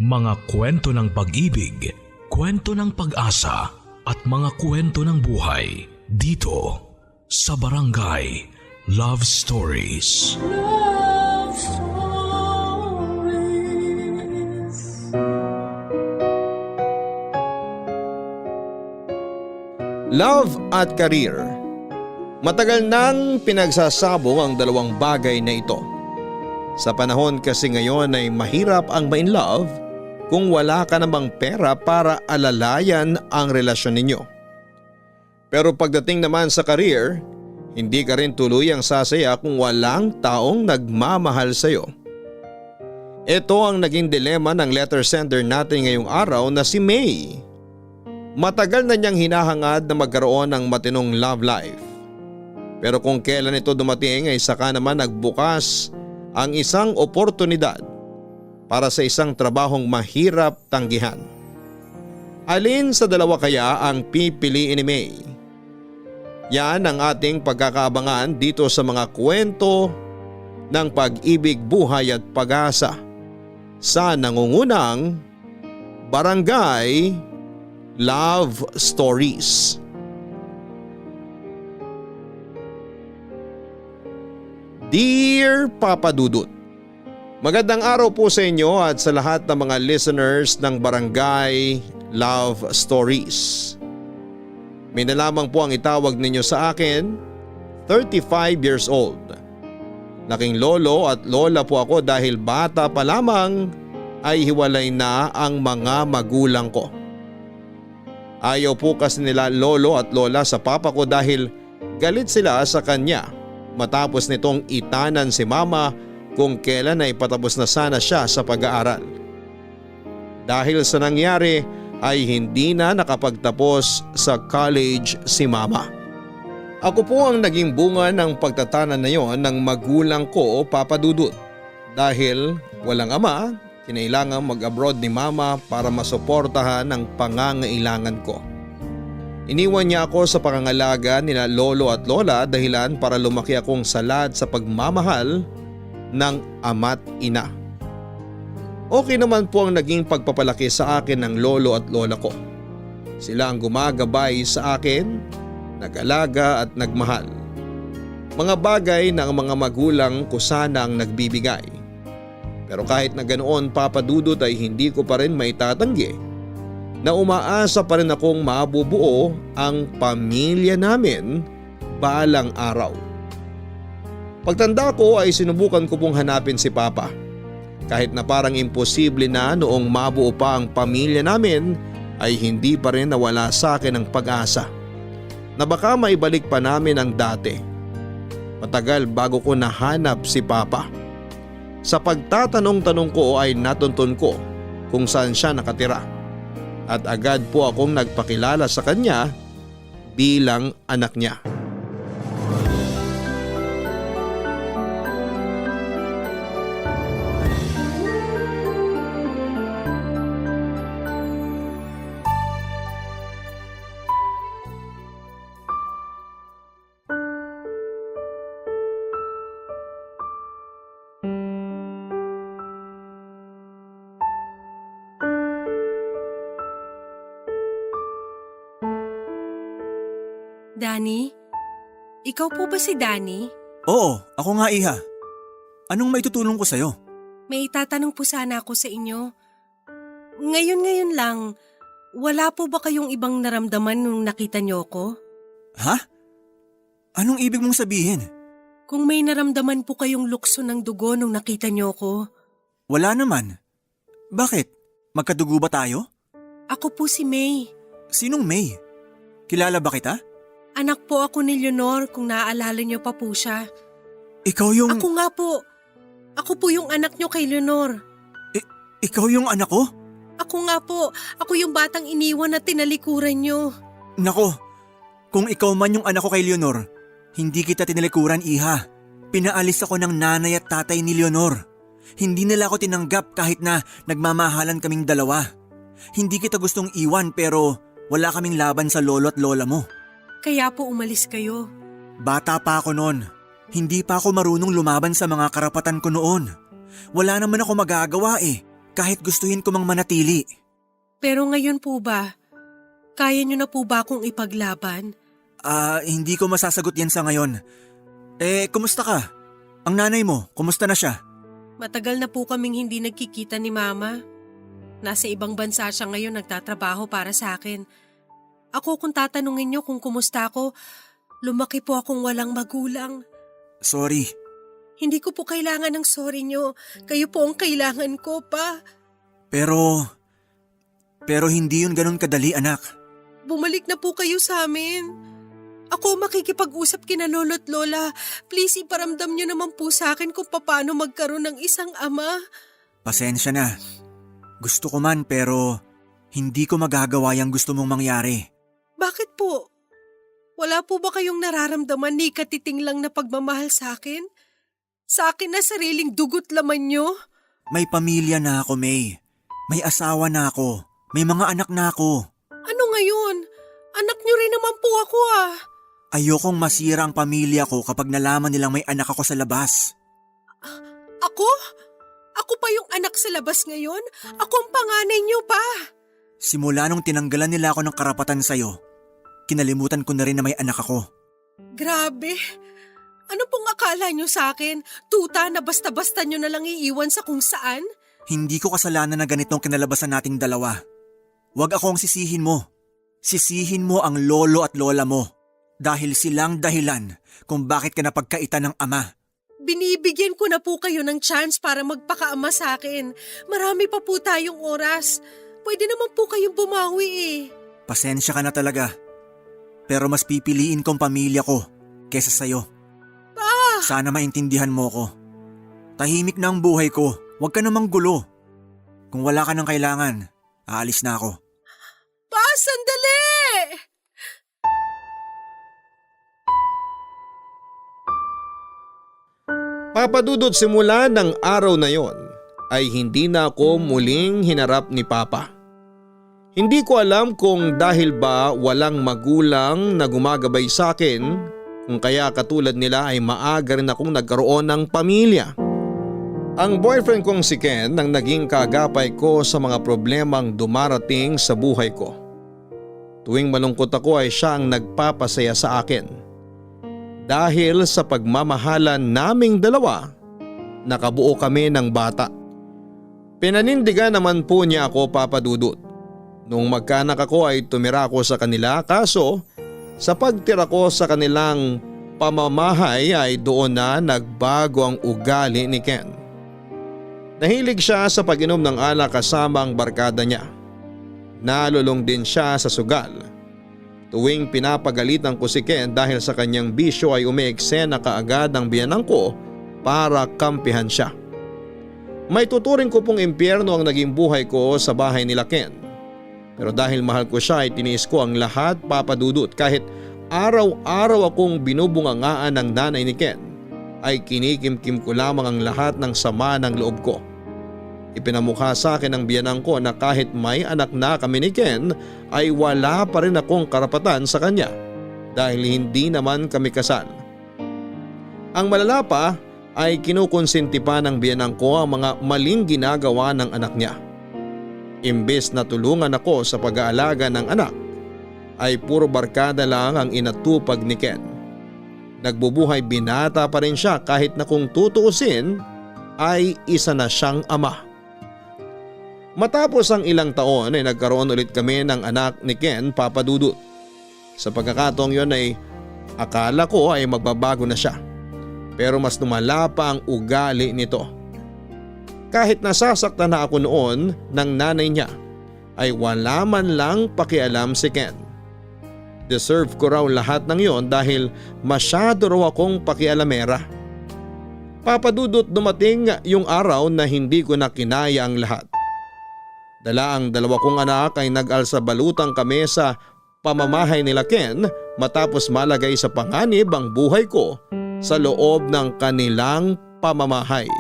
Mga kwento ng pag-ibig, kwento ng pag-asa at mga kwento ng buhay dito sa Barangay Love Stories. Love Stories. Love at career. Matagal nang pinagsasabong ang dalawang bagay na ito. Sa panahon kasi ngayon ay mahirap ang ma-in love kung wala ka namang pera para alalayan ang relasyon ninyo. Pero pagdating naman sa career, hindi ka rin tuluyang sasaya kung walang taong nagmamahal sa'yo. Ito ang naging dilema ng letter sender natin ngayong araw na si May. Matagal na niyang hinahangad na magkaroon ng matinong love life. Pero kung kailan ito dumating ay saka naman nagbukas ang isang oportunidad para sa isang trabahong mahirap tanggihan. Alin sa dalawa kaya ang pipiliin ni May? Yan ang ating pagkakaabangan dito sa mga kwento ng pag-ibig, buhay at pag-asa sa nangungunang Barangay Love Stories. Dear Papa Dudut, magandang araw po sa inyo at sa lahat ng mga listeners ng Barangay Love Stories. May nalaman po ang itawag ninyo sa akin, 35 years old. Laking lolo at lola po ako dahil bata pa lamang ay hiwalay na ang mga magulang ko. Ayaw po kasi nila lolo at lola sa papa ko dahil galit sila sa kanya matapos nitong itanan si mama kung kailan ay patapos na sana siya sa pag-aaral. Dahil sa nangyari ay hindi na nakapagtapos sa college si mama. Ako po ang naging bunga ng pagtatanan na yon ng magulang ko, Papa Dudut. Dahil walang ama, kinailangan mag-abroad ni mama para masuportahan ang pangangailangan ko. Iniwan niya ako sa pangangalaga nila lolo at lola dahilan para lumaki akong salad sa pagmamahal ng ama't ina. Okay naman po ang naging pagpapalaki sa akin ng lolo at lola ko. Sila ang gumagabay sa akin, nag-alaga at nagmahal. Mga bagay na ang mga magulang ko sana ang nagbibigay. Pero kahit na ganoon, Papa Dudut, ay hindi ko pa rin maitatanggi na umaasa pa rin akong mabubuo ang pamilya namin balang araw. Pagtanda ko ay sinubukan ko pong hanapin si Papa. Kahit na parang imposible na noong mabuo pa ang pamilya namin ay hindi pa rin nawala sa akin ang pag-asa na baka maibalik pa namin ang dati. Matagal bago ko nahanap si Papa. Sa pagtatanong-tanong ko ay natuntun ko kung saan siya nakatira. At agad po akong nagpakilala sa kanya bilang anak niya. Danny? Ikaw po ba si Danny? Oo, ako nga iha. Anong maitutulong ko sa'yo? May itatanong po sana ako sa inyo. Ngayon lang, wala po ba kayong ibang naramdaman nung nakita niyo ako? Ha? Anong ibig mong sabihin? Kung may naramdaman po kayong lukso ng dugo nung nakita niyo ako? Wala naman. Bakit? Magkadugo ba tayo? Ako po si May. Sinong May? Kilala ba kita? Anak po ako ni Leonor kung naaalala niyo pa po siya. Ikaw yung… Ako nga po. Ako po yung anak niyo kay Leonor. Ikaw yung anak ko? Ako nga po. Ako yung batang iniwan na tinalikuran niyo. Nako, kung ikaw man yung anak ko kay Leonor, hindi kita tinalikuran, iha. Pinaalis ako ng nanay at tatay ni Leonor. Hindi nila ako tinanggap kahit na nagmamahalan kaming dalawa. Hindi kita gustong iwan pero wala kaming laban sa lolo at lola mo. Kaya po umalis kayo. Bata pa ako noon. Hindi pa ako marunong lumaban sa mga karapatan ko noon. Wala naman ako magagawa eh. kahit gustuhin ko mang manatili. Pero ngayon po ba, kaya niyo na po ba akong ipaglaban? Hindi ko masasagot yan sa ngayon. Kumusta ka? Ang nanay mo, kumusta na siya? Matagal na po kaming hindi nagkikita ni Mama. Nasa ibang bansa siya ngayon nagtatrabaho para sa akin. Ako kung tatanungin niyo kung kumusta ako, lumaki po akong walang magulang. Sorry. Hindi ko po kailangan ng sorry niyo. Kayo po ang kailangan ko pa. Pero hindi yun ganun kadali, anak. Bumalik na po kayo sa amin. Ako makikipag-usap kina lolo't lola. Please iparamdam niyo naman po sa akin kung paano magkaroon ng isang ama. Pasensya na. Gusto ko man pero hindi ko magagawa yung gusto mong mangyari. Bakit po? Wala po ba kayong nararamdaman ni katiting lang na pagmamahal sa akin? Sa akin na sariling dugot laman niyo? May pamilya na ako, May. May asawa na ako. May mga anak na ako. Ano ngayon? Anak niyo rin naman po ako ah. Ayokong masira ang pamilya ko kapag nalaman nilang may anak ako sa labas. Ako? Ako pa yung anak sa labas ngayon? Ako ang panganay niyo pa. Simula nung tinanggalan nila ako ng karapatan sa'yo, kinalimutan ko na rin na may anak ako. Grabe. Ano pong akala niyo sa akin? Tuta na basta-basta niyo na lang iiwan sa kung saan? Hindi ko kasalanan na ganitong kinalabasan nating dalawa. Huwag akong sisihin mo. Sisihin mo ang lolo at lola mo. Dahil silang dahilan kung bakit ka napagkaitan ng ama. Binibigyan ko na po kayo ng chance para magpakaama sa akin. Marami pa po tayong oras. Pwede naman po kayong bumawi eh. Pasensya ka na talaga. Pero mas pipiliin kong pamilya ko kesa sa'yo. Pa! Sana maintindihan mo ko. Tahimik na ang buhay ko. Huwag ka namang gulo. Kung wala ka ng kailangan, aalis na ako. Pa, sandali! Papadudot simula ng araw na yon ay hindi na ako muling hinarap ni Papa. Hindi ko alam kung dahil ba walang magulang na gumagabay sa akin, kung kaya katulad nila ay maaga rin akong nagkaroon ng pamilya. Ang boyfriend kong si Ken ang naging kagapay ko sa mga problemang dumarating sa buhay ko. Tuwing malungkot ako ay siya ang nagpapasaya sa akin. Dahil sa pagmamahalan naming dalawa, nakabuo kami ng bata. Pinanindigan naman po niya ako, Papa Dudut. Nung magkaanak ako ay tumira ako sa kanila, kaso sa pagtira ko sa kanilang pamamahay ay doon na nagbago ang ugali ni Ken. Nahilig siya sa pag-inom ng alak kasama ang barkada niya. Nalulong din siya sa sugal. Tuwing pinapagalitan ko si Ken dahil sa kanyang bisyo ay umeeksena kaagad ang biyanang ko para kampihan siya. May tuturing ko pong impyerno ang naging buhay ko sa bahay nila Ken. Pero dahil mahal ko siya ay tiniis ko ang lahat, Papa Dudut. Kahit araw-araw akong binubungangaan ng nanay ni Ken ay kinikimkim ko lamang ang lahat ng sama ng loob ko. Ipinamukha sa akin ng biyanang ko na kahit may anak na kami ni Ken ay wala pa rin akong karapatan sa kanya dahil hindi naman kami kasal. Ang malala pa ay kinukonsinti pa ng biyanang ko ang mga maling ginagawa ng anak niya. Imbes na tulungan ako sa pag-aalaga ng anak ay puro barkada lang ang inatupag ni Ken. Nagbubuhay binata pa rin siya kahit na kung tutuusin ay isa na siyang ama. Matapos ang ilang taon ay nagkaroon ulit kami ng anak ni Ken, Papa Dudut. Sa pagkakataong yon ay akala ko ay magbabago na siya. Pero mas lumala pa ang ugali nito. Kahit nasasaktan na ako noon ng nanay niya ay wala man lang pakialam si Ken. Deserve ko raw lahat ng yon dahil masyado raw akong pakialamera. Papa Dudut, dumating yung araw na hindi ko na kinaya ang lahat. Dala ang dalawa kong anak ay nag-alsa balutang kami sa pamamahay nila Ken matapos malagay sa panganib ang buhay ko sa loob ng kanilang pamamahay.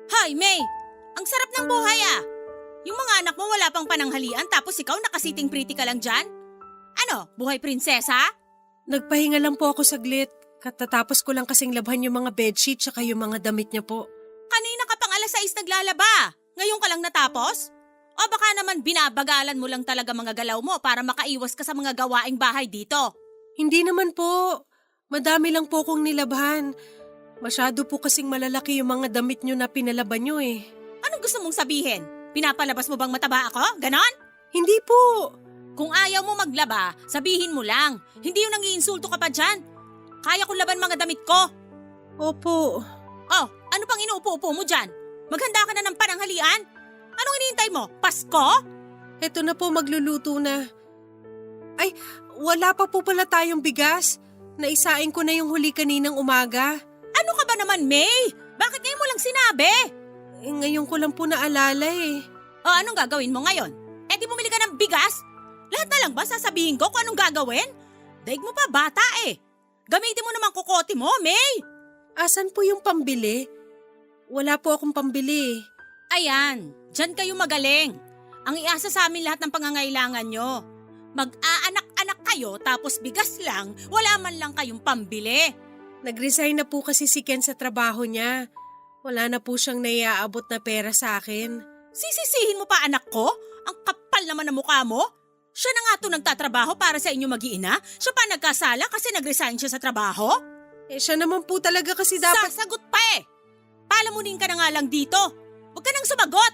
Hoy, May! Ang sarap ng buhay ah! Yung mga anak mo wala pang pananghalian tapos ikaw nakasiting pretty ka lang dyan? Ano, buhay prinsesa? Nagpahinga lang po ako saglit. Katatapos ko lang kasing labhan yung mga bedsheet tsaka yung mga damit niya po. Kanina ka pang 6:00 naglalaba. Ngayon ka lang natapos? O baka naman binabagalan mo lang talaga mga galaw mo para makaiwas ka sa mga gawaing bahay dito? Hindi naman po. Madami lang po kong nilabhan. Masyado po kasing malalaki yung mga damit niyo na pinalaban niyo eh. Anong gusto mong sabihin? Pinapalabas mo bang mataba ako? Ganon? Hindi po. Kung ayaw mo maglaba, sabihin mo lang. Hindi yung nang-iinsulto ka pa dyan. Kaya kong laban mga damit ko. Opo. Oh, ano pang inuupo-upo mo dyan? Maghanda ka na ng pananghalian? Anong hinihintay mo? Pasko? Eto na po, magluluto na. Ay, wala pa po pala tayong bigas. Naisain ko na yung huli kaninang umaga. Ano ka ba naman, May? Bakit ngayon mo lang sinabi? Eh, ngayon ko lang po naalala eh. O anong gagawin mo ngayon? Eh di bumili ka ng bigas? Lahat na lang ba sasabihin ko kung anong gagawin? Daig mo pa bata eh. Gamitin mo naman kukote mo, May. Asan po yung pambili? Wala po akong pambili. Ayan, dyan kayo magaling. Ang iasa sa amin lahat ng pangangailangan nyo. Mag-aanak-anak kayo tapos bigas lang, wala man lang kayong pambili. Nag-resign na po kasi si Ken sa trabaho niya. Wala na po siyang naiaabot na pera sa akin. Sisisihin mo pa anak ko? Ang kapal naman ng mukha mo. Siya na nga to nagtatrabaho para sa inyo mag-iina? Siya pa nagkasala kasi nag-resign siya sa trabaho? Eh siya naman po talaga kasi dapat… Sasagot pa eh! Palamunin ka na nga lang dito. Huwag ka nang sumagot.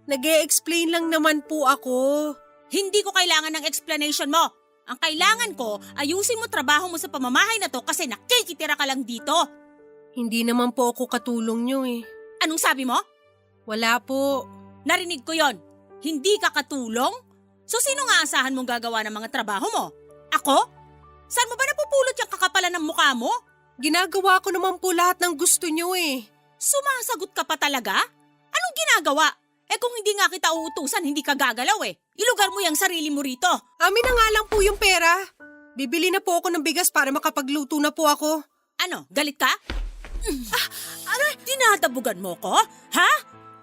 Nag-e-explain lang naman po ako. Hindi ko kailangan ng explanation mo. Ang kailangan ko, ayusin mo trabaho mo sa pamamahay na to kasi nakikitira ka lang dito. Hindi naman po ako katulong niyo eh. Anong sabi mo? Wala po. Narinig ko yon. Hindi ka katulong? So sino nga asahan mong gagawa ng mga trabaho mo? Ako? Saan mo ba napupulot yung kakapalan ng mukha mo? Ginagawa ko naman po lahat ng gusto niyo eh. Sumasagot ka pa talaga? Anong ginagawa? Eh kung hindi nga kita uutusan, hindi ka gagalaw eh. Ilugar mo yung sarili mo rito. Amin na nga lang po yung pera. Bibili na po ako ng bigas para makapagluto na po ako. Ano, galit ka? Tinatabugan mo ko? Ha?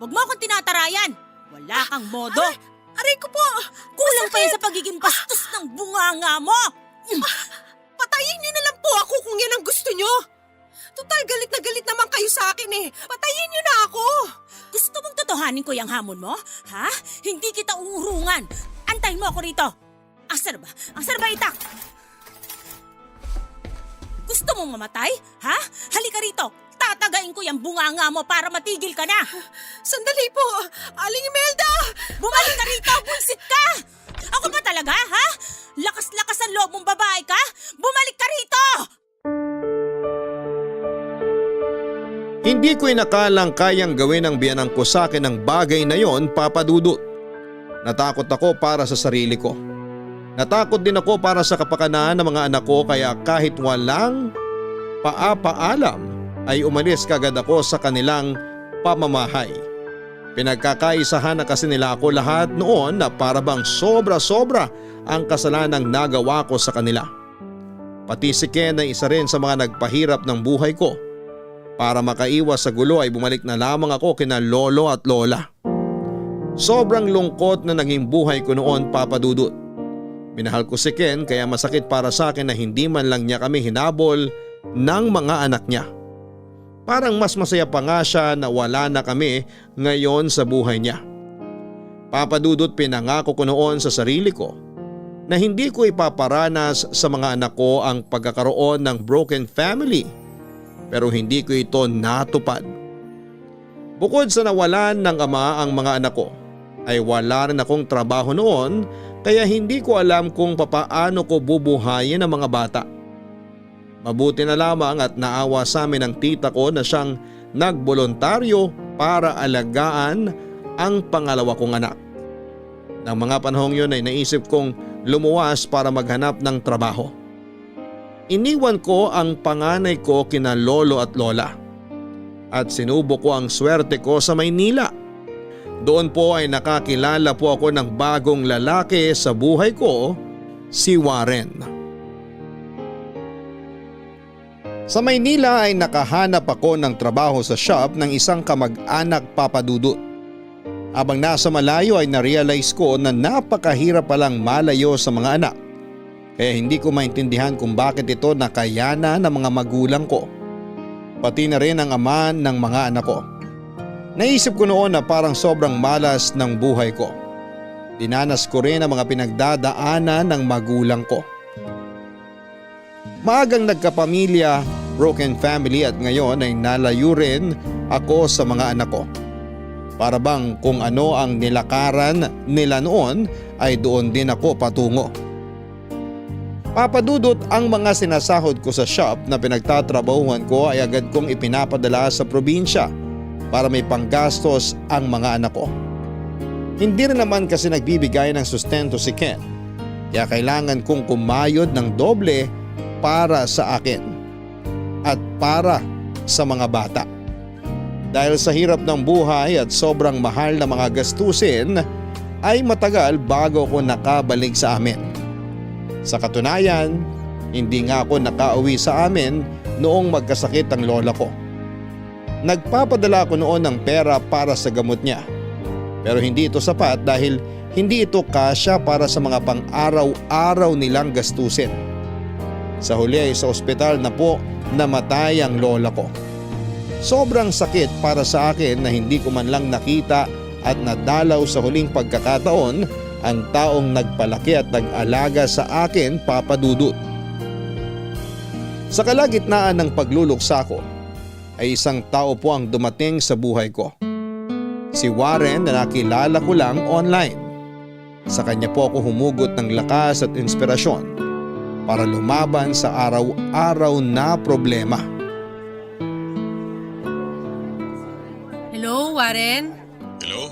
Huwag mo akong tinatarayan. Wala kang modo. Aray ko po! Kulang pa yan sa pagiging bastos ng bunganga mo. Patayin niyo na lang po ako kung yan ang gusto niyo. Total, galit na galit naman kayo sa akin eh. Patayin niyo na ako. Gusto mong totohanin ko yung hamon mo? Ha? Hindi kita uurungan. Antayin mo ako rito. Asar ba? Asar ba itak? Gusto mong mamatay? Ha? Halika rito. Tatagain ko yung bunganga mo para matigil ka na. Sandali po. Aling Imelda! Bumalik ka rito, buisit ka! Ako ba talaga, ha? Lakas-lakas ang loob mong babae ka? Bumalik ka rito! Hindi ko inakalang kayang gawin ng biyanang ko sa akin ang bagay na yon, Papa Dudut. Natakot ako para sa sarili ko. Natakot din ako para sa kapakanan ng mga anak ko kaya kahit walang paapaalam ay umalis kagad ako sa kanilang pamamahay. Pinagkakaisahan na kasi nila ako lahat noon na para bang sobra-sobra ang kasalanang nagawa ko sa kanila. Pati si Ken ay isa rin sa mga nagpahirap ng buhay ko. Para makaiwas sa gulo ay bumalik na lamang ako kina lolo at lola. Sobrang lungkot na naging buhay ko noon, Papa Dudut. Minahal ko si Ken kaya masakit para sa akin na hindi man lang niya kami hinabol ng mga anak niya. Parang mas masaya pa nga siya na wala na kami ngayon sa buhay niya. Papa Dudut, pinangako ko noon sa sarili ko na hindi ko ipaparanas sa mga anak ko ang pagkakaroon ng broken family. Pero hindi ko ito natupad. Bukod sa nawalan ng ama ang mga anak ko, ay wala rin akong trabaho noon kaya hindi ko alam kung papaano ko bubuhayin ang mga bata. Mabuti na lamang at naawa sa amin ang tita ko na siyang nagbolontaryo para alagaan ang pangalawa kong anak. Nang mga panahong yun ay naisip kong lumuwas para maghanap ng trabaho. Iniwan ko ang panganay ko kina lolo at lola at sinubok ko ang swerte ko sa Maynila. Doon po ay nakakilala po ako ng bagong lalaki sa buhay ko, si Warren. Sa Maynila ay nakahanap ako ng trabaho sa shop ng isang kamag-anak, Papa Dudut. Habang nasa malayo ay narealize ko na napakahirap palang malayo sa mga anak. Kaya hindi ko maintindihan kung bakit ito nakayana ng mga magulang ko. Pati na rin ang ama ng mga anak ko. Naisip ko noon na parang sobrang malas ng buhay ko. Dinanas ko rin ang mga pinagdadaanan ng magulang ko. Maagang nagkapamilya, broken family at ngayon ay nalayo rin ako sa mga anak ko. Para bang kung ano ang nilakaran nila noon ay doon din ako patungo. Papadudot, ang mga sinasahod ko sa shop na pinagtatrabahuhan ko ay agad kong ipinapadala sa probinsya para may panggastos ang mga anak ko. Hindi rin naman kasi nagbibigay ng sustento si Ken, kaya kailangan kong kumayod ng doble para sa akin at para sa mga bata. Dahil sa hirap ng buhay at sobrang mahal na mga gastusin ay matagal bago ako nakabalik sa amin. Sa katunayan, hindi nga ako nakauwi sa amin noong magkasakit ang lola ko. Nagpapadala ako noon ng pera para sa gamot niya. Pero hindi ito sapat dahil hindi ito kasya para sa mga pang-araw-araw nilang gastusin. Sa huli ay sa ospital na po namatay ang lola ko. Sobrang sakit para sa akin na hindi ko man lang nakita at nadalaw sa huling pagkakataon ang taong nagpalaki at nag-alaga sa akin, Papa Dudut. Sa kalagitnaan ng pagluluksa ko ay isang tao po ang dumating sa buhay ko. Si Warren na nakilala ko lang online. Sa kanya po ako humugot ng lakas at inspirasyon para lumaban sa araw-araw na problema. Hello, Warren? Hello?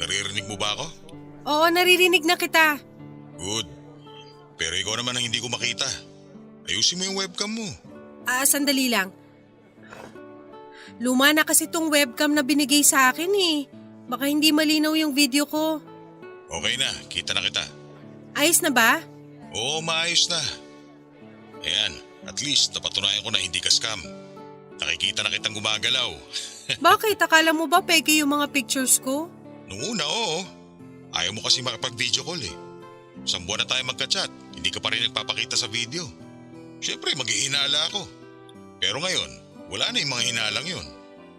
Naririnig mo ba ako? Oo, naririnig na kita. Good. Pero ikaw naman ang hindi ko makita. Ayusin mo yung webcam mo. Sandali lang. Luma na kasi tong webcam na binigay sa akin eh. Baka hindi malinaw yung video ko. Okay na, kita na kita. Ayos na ba? Oo, maayos na. Ayan, at least napatunayan ko na hindi ka scam. Nakikita na kitang gumagalaw. Bakit? Akala mo ba peke yung mga pictures ko? Nung una, oo. Ayaw mo kasi makapag-video call eh. 1 buwan na tayo magka-chat, hindi ka pa rin nagpapakita sa video. Siyempre, mag-iinala ako. Pero ngayon, wala na yung mga hinalang yun.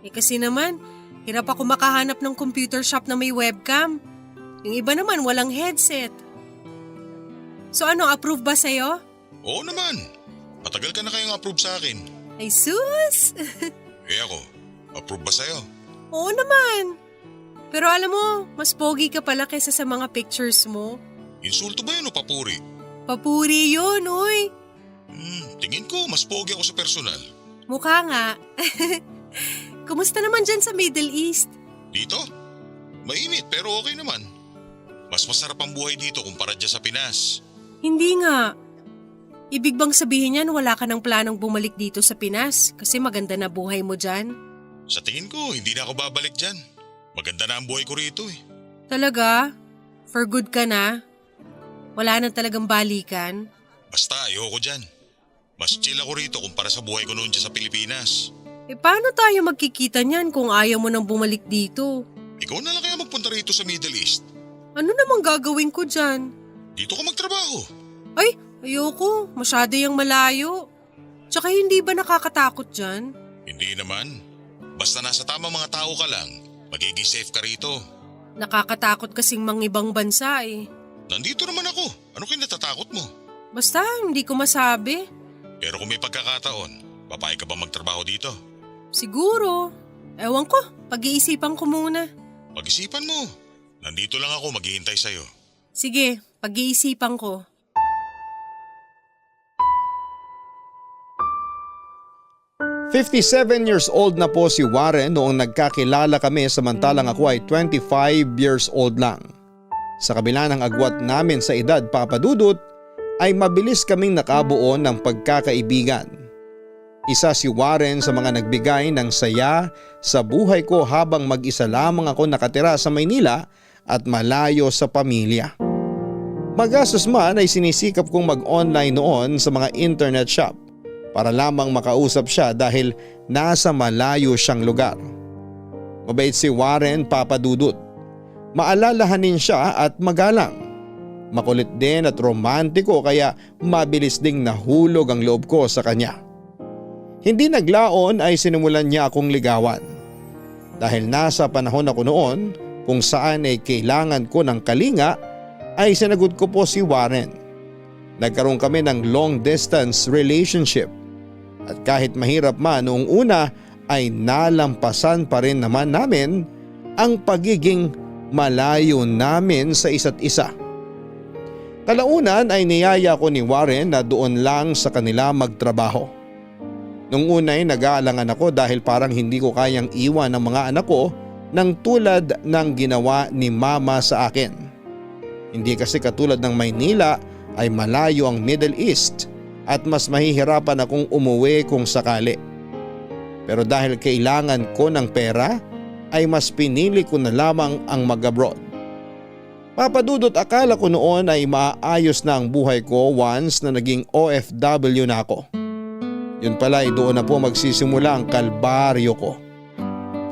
Eh kasi naman, hirap ako makahanap ng computer shop na may webcam. Yung iba naman walang headset. So ano, approve ba sa'yo? Oo naman. Matagal ka na kayong approve sa akin. Ay sus! Eh ako, approve ba sa'yo? Oo naman. Pero alam mo, mas pogi ka pala kaysa sa mga pictures mo. Insulto ba yun o papuri? Papuri yun, uy. Tingin ko, mas pogi ako sa personal. Mukha nga. Kumusta naman dyan sa Middle East? Dito? Mainit pero okay naman. Mas masarap ang buhay dito kumpara dyan sa Pinas. Hindi nga. Ibig bang sabihin yan wala ka ng planong bumalik dito sa Pinas kasi maganda na buhay mo dyan? Sa tingin ko, hindi na ako babalik dyan. Maganda na ang buhay ko rito eh. Talaga? For good ka na? Wala na talagang balikan? Basta ayoko dyan. Mas chill ako rito kumpara sa buhay ko noon dyan sa Pilipinas. Eh paano tayo magkikita niyan kung ayaw mo nang bumalik dito? Ikaw na lang kaya magpunta rito sa Middle East. Ano namang gagawin ko dyan? Dito ka magtrabaho. Ay, ayoko. Masyado yung malayo. Tsaka hindi ba nakakatakot dyan? Hindi naman. Basta nasa tamang mga tao ka lang, magiging safe ka rito. Nakakatakot kasing ibang bansa eh. Nandito naman ako. Ano kinatatakot mo? Basta hindi ko masabi. Pero kung may pagkakataon, papayag ka ba magtrabaho dito? Siguro. Ewan ko, pag-iisipan ko muna. Pag-isipan mo. Nandito lang ako maghihintay sa'yo. Sige, pag-iisipan ko. "57 years old na po si Warren noong nagkakilala kami samantalang ako ay 25 years old lang. Sa kabila ng agwat namin sa edad, Papa Dudut, ay mabilis kaming nakabuo ng pagkakaibigan. Isa si Warren sa mga nagbigay ng saya sa buhay ko habang mag-isa lamang ako nakatira sa Maynila at malayo sa pamilya. Magastos man ay sinisikap kong mag-online noon sa mga internet shop para lamang makausap siya dahil nasa malayo siyang lugar. Mabait si Warren, Papa Dudut. Maalalahanin siya at magalang. Makulit din at romantiko kaya mabilis ding nahulog ang loob ko sa kanya. Hindi naglaon ay sinimulan niya akong ligawan. Dahil nasa panahon ako noon kung saan ay kailangan ko ng kalinga ay sinagot ko po si Warren. Nagkaroon kami ng long distance relationship at kahit mahirap man noong una ay nalampasan pa rin naman namin ang pagiging malayo namin sa isa't isa. Kalaunan ay niyaya ko ni Warren na doon lang sa kanila magtrabaho. Nung una ay nag-aalangan ako dahil parang hindi ko kayang iwan ang mga anak ko ng tulad ng ginawa ni Mama sa akin. Hindi kasi katulad ng Maynila ay malayo ang Middle East at mas mahihirapan akong umuwi kung sakali. Pero dahil kailangan ko ng pera ay mas pinili ko na lamang ang mag-abroad. Papadudot, akala ko noon ay maayos na ang buhay ko once na naging OFW na ako. Yun pala ay doon na po magsisimula ang kalbaryo ko.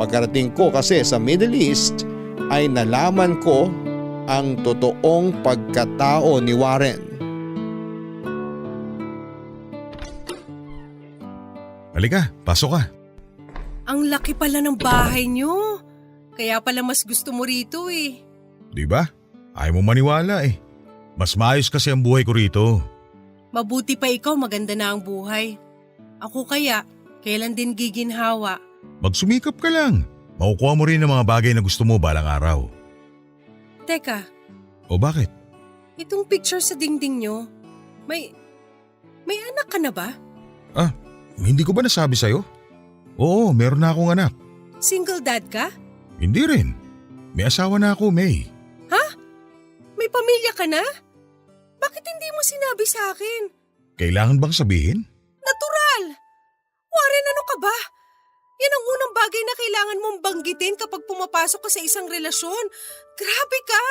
Pagkarating ko kasi sa Middle East ay nalaman ko ang totoong pagkatao ni Warren. Halika, pasok ka. Ang laki pala ng bahay niyo. Kaya pala mas gusto mo rito eh. Di ba? Ayaw mo maniwala eh. Mas maayos kasi ang buhay ko rito. Mabuti pa ikaw, maganda na ang buhay. Ako kaya, kailan din giginhawa? Magsumikap ka lang. Makukuha mo rin ang mga bagay na gusto mo balang araw. Teka, O bakit? itong picture sa dingding niyo, may anak ka na ba? Hindi ko ba nasabi sa'yo? Oo, meron na akong anak. Single dad ka? Hindi rin. May asawa na ako, May. May pamilya ka na? Bakit hindi mo sinabi sa akin? Kailangan bang sabihin? Natural! Warren, ano ka ba? Yan ang unang bagay na kailangan mong banggitin kapag pumapasok ka sa isang relasyon. Grabe ka!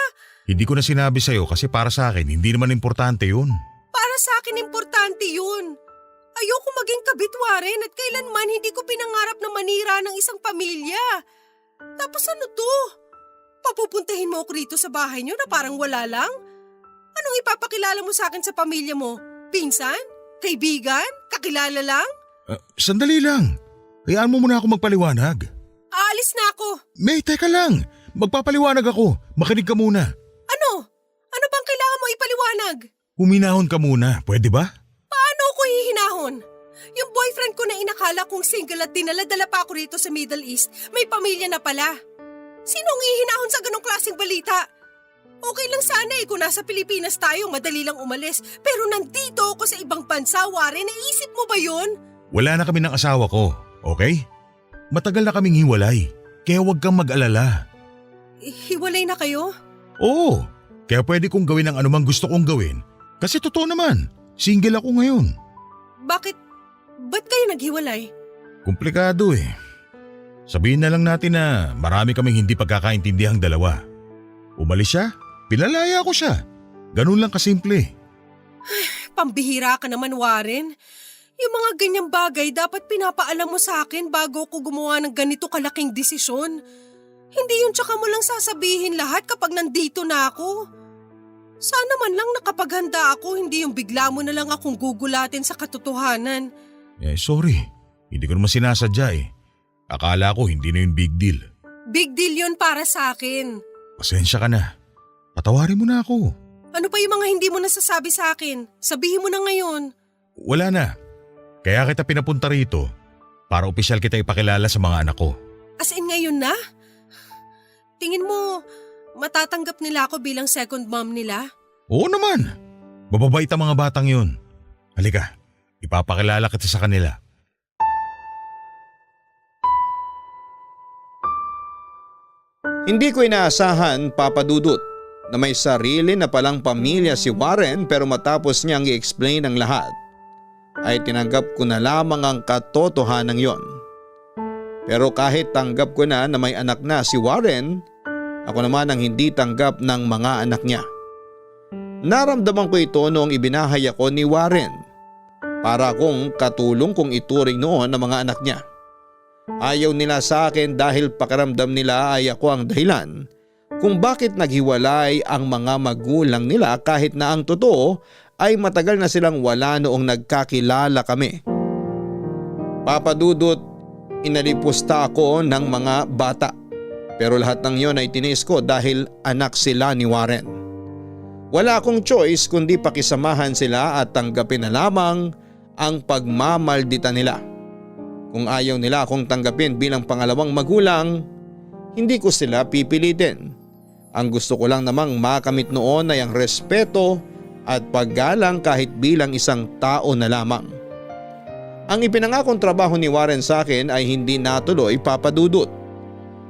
Hindi ko na sinabi sa'yo kasi para sa akin hindi naman importante yun. Para sa akin importante yun. Ayoko maging kabit, Warren, at kailanman hindi ko pinangarap na manira ng isang pamilya. Tapos ano to? Papupuntahin mo ako rito sa bahay niyo na parang wala lang? Anong ipapakilala mo sa akin sa pamilya mo? Pinsan? Kaibigan? Kakilala lang? Sandali lang. Hayaan mo muna ako magpaliwanag. Aalis na ako. May, teka lang. Magpapaliwanag ako. Makinig ka muna. Ano? Ano bang kailangan mo ipaliwanag? Huminahon ka muna. Pwede ba? Paano ako hihinahon? Yung boyfriend ko na inakala kong single at dinala-dala pa ako rito sa Middle East, may pamilya na pala. Sinong hihinahon sa ganong klaseng balita? Okay lang sana kung nasa Pilipinas tayo, madali lang umalis. Pero nandito ako sa ibang bansa, Warren. Naisip mo ba yun? Wala na kami ng asawa ko, okay? Matagal na kaming hiwalay, kaya huwag kang mag-alala. Hiwalay na kayo? Oo, kaya pwede kong gawin ang anumang gusto kong gawin. Kasi totoo naman, single ako ngayon. Bakit? Ba't kayo naghiwalay? Komplikado eh. Sabihin na lang natin na marami kaming hindi pagkakaintindihang dalawa. Umalis siya, pinalaya ko siya. Ganun lang kasimple. Pambihira ka naman, Warren. Yung mga ganyang bagay dapat pinapaalam mo sa akin bago ko gumawa ng ganito kalaking desisyon. Hindi yun tsaka mo lang sasabihin lahat kapag nandito na ako. Sana man lang nakapaghanda ako, hindi yung bigla mo na lang akong gugulatin sa katotohanan. Sorry. Hindi ko naman sinasadya eh. Akala ko hindi na yun big deal. Big deal yun para sa akin. Pasensya ka na. Patawarin mo na ako. Ano pa yung mga hindi mo nasasabi sa akin? Sabihin mo na ngayon. Wala na. Kaya kita pinapunta rito para opisyal kita ipakilala sa mga anak ko. As in ngayon na? Tingin mo, matatanggap nila ako bilang second mom nila? Oo naman. Mababait ang mga batang yun. Halika, ipapakilala kita sa kanila. Hindi ko inaasahan, Papa Dudut, na may sarili na palang pamilya si Warren pero matapos niyang i-explain ang lahat, ay tinanggap ko na lamang ang katotohanan yon. Pero kahit tanggap ko na may anak na si Warren, ako naman ang hindi tanggap ng mga anak niya. Naramdaman ko ito noong ibinahay ako ni Warren para akong katulong kong ituring noon ng mga anak niya. Ayaw nila sa akin dahil pakiramdam nila ay ako ang dahilan kung bakit naghiwalay ang mga magulang nila kahit na ang totoo ay matagal na silang wala noong nagkakilala kami. Papa Dudut, inalipusta ako ng mga bata. Pero lahat ng yon ay tiniis ko dahil anak sila ni Warren. Wala akong choice kundi pakisamahan sila at tanggapin na lamang ang pagmamaldita nila. Kung ayaw nila akong tanggapin bilang pangalawang magulang, hindi ko sila pipilitin. Ang gusto ko lang namang makamit noon ay ang respeto at paggalang kahit bilang isang tao na lamang. Ang ipinangakong trabaho ni Warren sa akin ay hindi natuloy, Papa Dudut.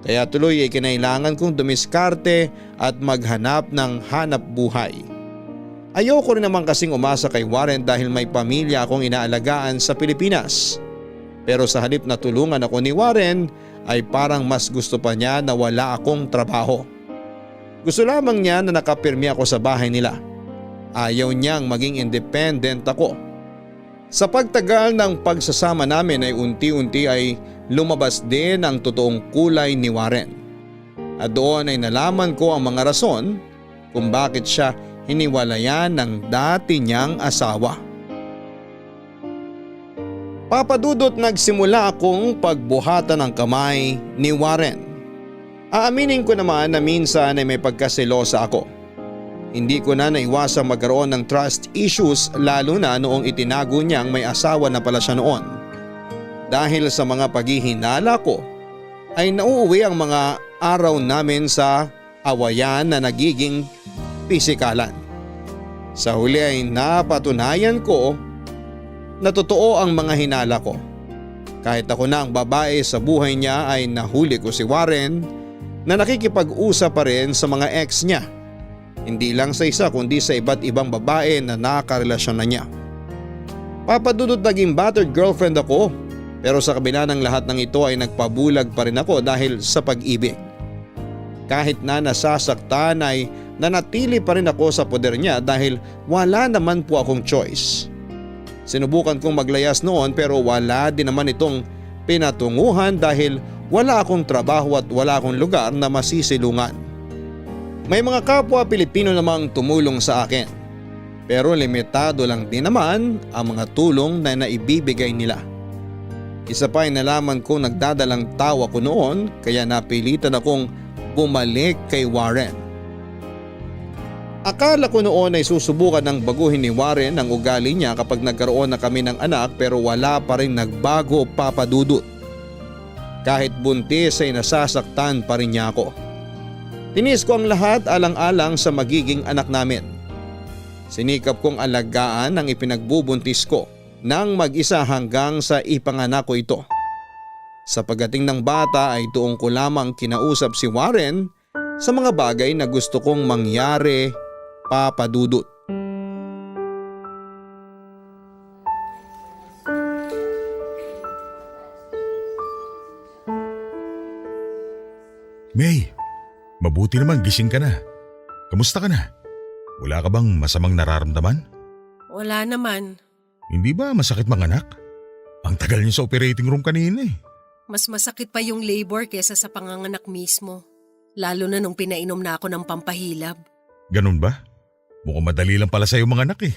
Kaya tuloy ay kinailangan kong dumiskarte at maghanap ng hanap buhay. Ayoko rin naman kasing umasa kay Warren dahil may pamilya akong inaalagaan sa Pilipinas. Pero sa halip na tulungan ako ni Warren ay parang mas gusto pa niya na wala akong trabaho. Gusto lamang niya na nakapirmi ako sa bahay nila. Ayaw niyang maging independent ako. Sa pagtagal ng pagsasama namin ay unti-unti ay lumabas din ang totoong kulay ni Warren. At doon ay nalaman ko ang mga rason kung bakit siya hiniwalayan ng dati niyang asawa. Papa Dudut, nagsimula akong pagbuhatan ng kamay ni Warren. Aaminin ko naman na minsan ay may pagkaselosa ako. Hindi ko na naiwasang magkaroon ng trust issues lalo na noong itinago niyang may asawa na pala siya noon. Dahil sa mga paghihinala ko ay nauuwi ang mga araw namin sa awayan na nagiging pisikalan. Sa huli ay napatunayan ko na totoo ang mga hinala ko. Kahit ako na ang babae sa buhay niya ay nahuli ko si Warren na nakikipag-usap pa rin sa mga ex niya. Hindi lang sa isa kundi sa iba't ibang babae na nakarelasyon na niya. Papa Dudut, naging battered girlfriend ako. Pero sa kabila ng lahat ng ito ay nagpabulag pa rin ako dahil sa pag-ibig. Kahit na nasasaktan ay nanatili pa rin ako sa poder niya dahil wala naman po akong choice. Sinubukan kong maglayas noon pero wala din naman itong pinatunguhan dahil wala akong trabaho at wala akong lugar na masisilungan. May mga kapwa Pilipino namang tumulong sa akin. Pero limitado lang din naman ang mga tulong na naibibigay nila. Isa pa ay nalaman kong nagdadalang tawa ko noon kaya napilitan akong bumalik kay Warren. Akala ko noon ay susubukan ng baguhin ni Warren ang ugali niya kapag nagkaroon na kami ng anak pero wala pa rin nagbago, Papa Dudut. Kahit buntis ay nasasaktan pa rin niya ako. Tinis ko ang lahat alang-alang sa magiging anak namin. Sinikap kong alagaan ang ipinagbubuntis ko nang mag-isa hanggang sa ipanganak ko ito. Sa pagdating ng bata ay doon ko lamang kinausap si Warren sa mga bagay na gusto kong mangyari, Papa Dudut. May, mabuti naman gising ka na. Kamusta ka na? Wala ka bang masamang nararamdaman? Wala naman. Hindi ba masakit manganak? Ang tagal niyo sa operating room kanina eh. Mas masakit pa yung labor kesa sa panganganak mismo. Lalo na nung pinainom na ako ng pampahilab. Ganun ba? Mukhang madali lang pala sa'yo manganak eh.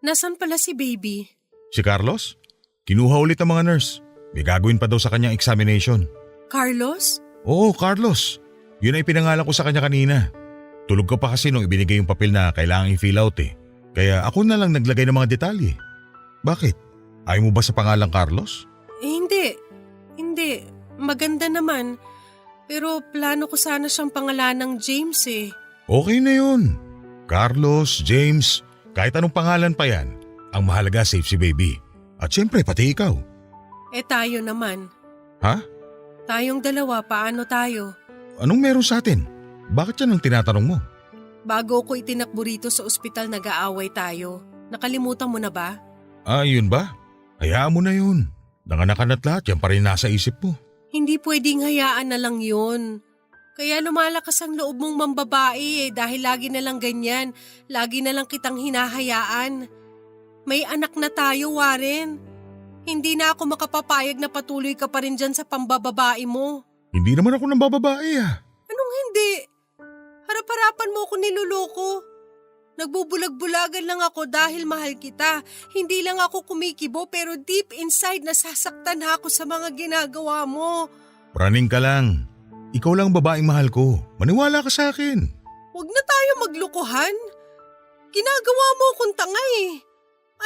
Nasaan pala si baby? Si Carlos? Kinuha ulit ang mga nurse. May gagawin pa daw sa kanyang examination. Carlos? Oo, Carlos. Yun ay pinangalan ko sa kanya kanina. Tulog ka pa kasi nung ibinigay yung papel na kailangan i-fill out eh. Kaya ako na lang naglagay ng mga detalye. Bakit? Ayaw mo ba sa pangalang Carlos? Hindi. Maganda naman. Pero plano ko sana siyang pangalanang James eh. Okay na yun. Carlos, James, kahit anong pangalan pa yan. Ang mahalaga safe si baby. At syempre pati ikaw. Eh tayo naman. Ha? Tayong dalawa, paano tayo? Anong meron sa atin? Bakit yan ang tinatanong mo? Bago ko itinakbo rito sa ospital nag-aaway tayo. Nakalimutan mo na ba? Ah, yun ba? Hayaan mo na yun. Nanganak at lahat, yan pa rin nasa isip mo. Hindi pwedeng hayaan na lang yun. Kaya lumalakas ang loob mong mambabae dahil lagi na lang ganyan. Lagi na lang kitang hinahayaan. May anak na tayo, Warren. Hindi na ako makapapayag na patuloy ka pa rin dyan sa pambababae mo. Hindi naman ako ng bababae ah. Anong hindi? Harap-harapan mo ako niloloko. Nagbubulag-bulagan lang ako dahil mahal kita. Hindi lang ako kumikibo pero deep inside nasasaktan ako sa mga ginagawa mo. Praning ka lang. Ikaw lang ang babaeng mahal ko. Maniwala ka sa akin. Huwag na tayo maglukuhan. Ginagawa mo akong tanga eh.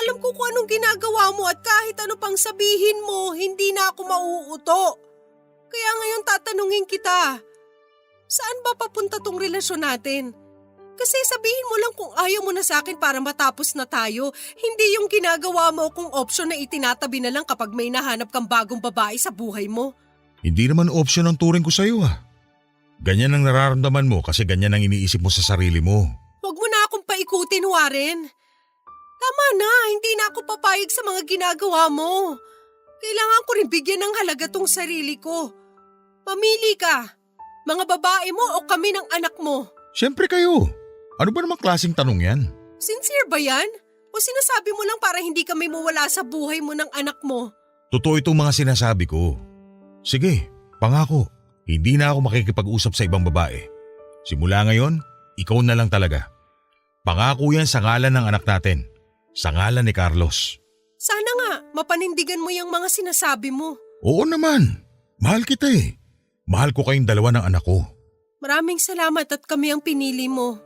Alam ko kung anong ginagawa mo at kahit ano pang sabihin mo, hindi na ako mauuto. Kaya ngayon tatanungin kita, saan ba papunta tong relasyon natin? Kasi sabihin mo lang kung ayaw mo na sa akin para matapos na tayo, hindi yung ginagawa mo kung option na itinatabi na lang kapag may nahanap kang bagong babae sa buhay mo. Hindi naman option ang turing ko sa'yo ah. Ganyan ang nararamdaman mo kasi ganyan ang iniisip mo sa sarili mo. Huwag mo na akong paikutin, Warren. Tama na, hindi na ako papayag sa mga ginagawa mo. Kailangan ko rin bigyan ng halaga tong sarili ko. Mamili ka, mga babae mo o kami ng anak mo. Siyempre kayo. Ano ba namang klaseng tanong yan? Sincere ba yan? O sinasabi mo lang para hindi kami mawala sa buhay mo ng anak mo? Totoo itong mga sinasabi ko. Sige, pangako. Hindi na ako makikipag-usap sa ibang babae. Simula ngayon, ikaw na lang talaga. Pangako yan sa ngalan ng anak natin. Sa ngalan ni Carlos. Sana nga, mapanindigan mo yung mga sinasabi mo. Oo naman. Mahal kita eh. Mahal ko kayong dalawa ng anak ko. Maraming salamat at kami ang pinili mo.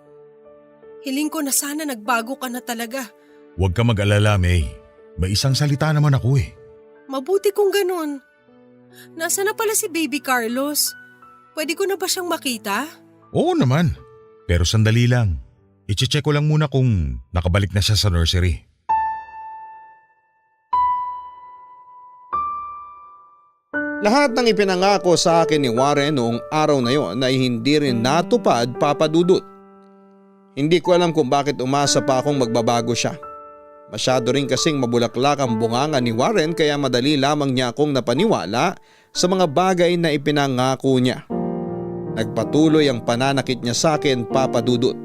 Hiling ko na sana nagbago ka na talaga. Huwag ka mag-alala, May. May isang salita naman ako eh. Mabuti kung ganun. Nasaan na pala si Baby Carlos? Pwede ko na ba siyang makita? Oo naman. Pero sandali lang. I-check ko lang muna kung nakabalik na siya sa nursery. Lahat ng ipinangako sa akin ni Warren noong araw na yon ay hindi rin natupad, Papa Dudut. Hindi ko alam kung bakit umasa pa akong magbabago siya. Masyado rin kasing mabulaklak ang bunganga ni Warren kaya madali lamang niya akong napaniwala sa mga bagay na ipinangako niya. Nagpatuloy ang pananakit niya sa akin, Papa Dudut.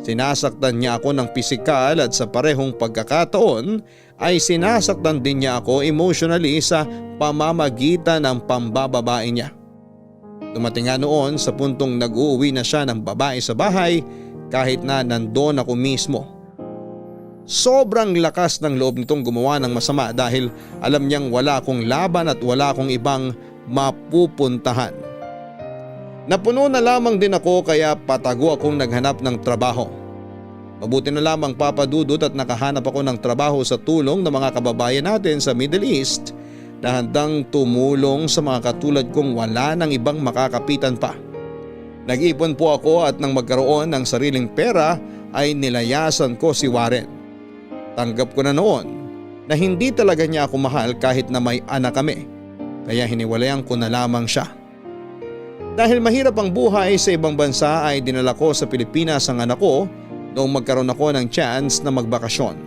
Sinasaktan niya ako ng pisikal at sa parehong pagkakataon ay sinasaktan din niya ako emotionally sa pamamagitan ng pambababae niya. Dumating nga noon sa puntong nag-uuwi na siya ng babae sa bahay kahit na nandoon ako mismo. Sobrang lakas ng loob nitong gumawa ng masama dahil alam niyang wala akong laban at wala akong ibang mapupuntahan. Napuno na lamang din ako kaya patago akong naghanap ng trabaho. Mabuti na lamang, Papa Dudut, at nakahanap ako ng trabaho sa tulong ng mga kababayan natin sa Middle East na handang tumulong sa mga katulad kong wala ng ibang makakapitan pa. Nag-ipon po ako at nang magkaroon ng sariling pera ay nilayasan ko si Warren. Tanggap ko na noon na hindi talaga niya ako mahal kahit na may anak kami, kaya hiniwalayan ko na lamang siya. Dahil mahirap ang buhay sa ibang bansa ay dinala ko sa Pilipinas ang anak ko noong magkaroon ako ng chance na magbakasyon.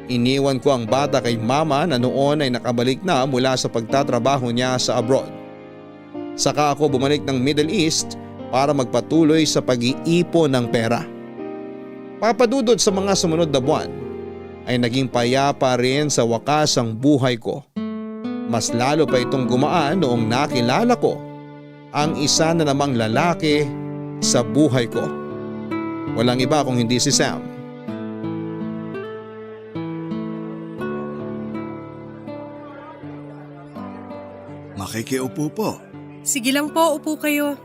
Iniwan ko ang bata kay mama na noon ay nakabalik na mula sa pagtatrabaho niya sa abroad. Saka ako bumalik ng Middle East para magpatuloy sa pag-iipon ng pera. Papadudod sa mga sumunod na buwan ay naging payapa rin sa wakas ang buhay ko. Mas lalo pa itong gumaan noong nakilala ko ang isa na namang lalaki sa buhay ko. Walang iba kung hindi si Sam. Makikiupo po. Sige lang po, upo kayo.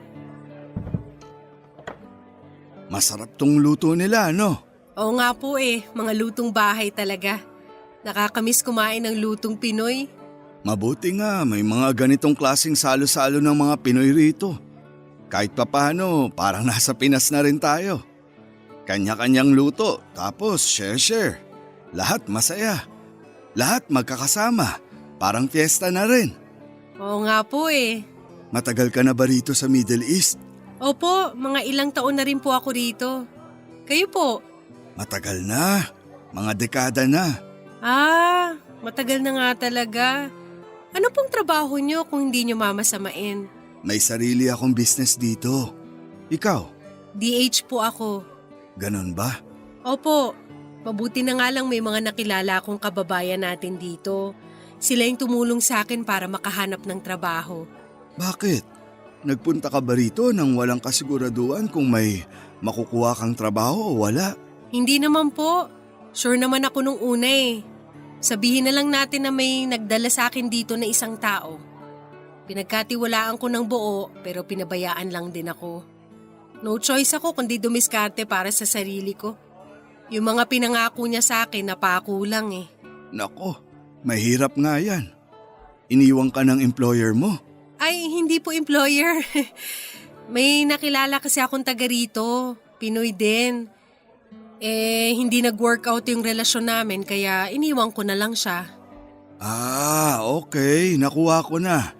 Masarap tong luto nila, no? Oo nga po mga lutong bahay talaga. Nakakamiss kumain ng lutong Pinoy. Mabuti nga may mga ganitong klaseng salo-salo ng mga Pinoy rito. Kahit papano, parang nasa Pinas na rin tayo. Kanya-kanyang luto, tapos share-share. Lahat masaya. Lahat magkakasama. Parang fiesta na rin. Oo nga po Matagal ka na ba rito sa Middle East? Opo, mga ilang taon na rin po ako rito. Kayo po? Matagal na. Mga dekada na. Matagal na nga talaga. Ano pong trabaho nyo kung hindi nyo mamasamain? May sarili akong business dito. Ikaw? DH po ako. Ganon ba? Opo, mabuti na nga lang may mga nakilala akong kababayan natin dito. Sila yung tumulong sa akin para makahanap ng trabaho. Bakit? Nagpunta ka ba rito nang walang kasiguraduhan kung may makukuha kang trabaho o wala? Hindi naman po. Sure naman ako nung una eh. Sabihin na lang natin na may nagdala sa akin dito na isang tao. Pinagkatiwalaan ko ng buo pero pinabayaan lang din ako. No choice ako kundi dumiskarte para sa sarili ko. Yung mga pinangako niya sa akin napako lang eh. Nako, mahirap nga yan. Iniwan ka ng employer mo. Ay, hindi po employer. May nakilala kasi akong taga rito. Pinoy din. Hindi nag-workout yung relasyon namin kaya iniwan ko na lang siya. Okay. Nakuha ko na.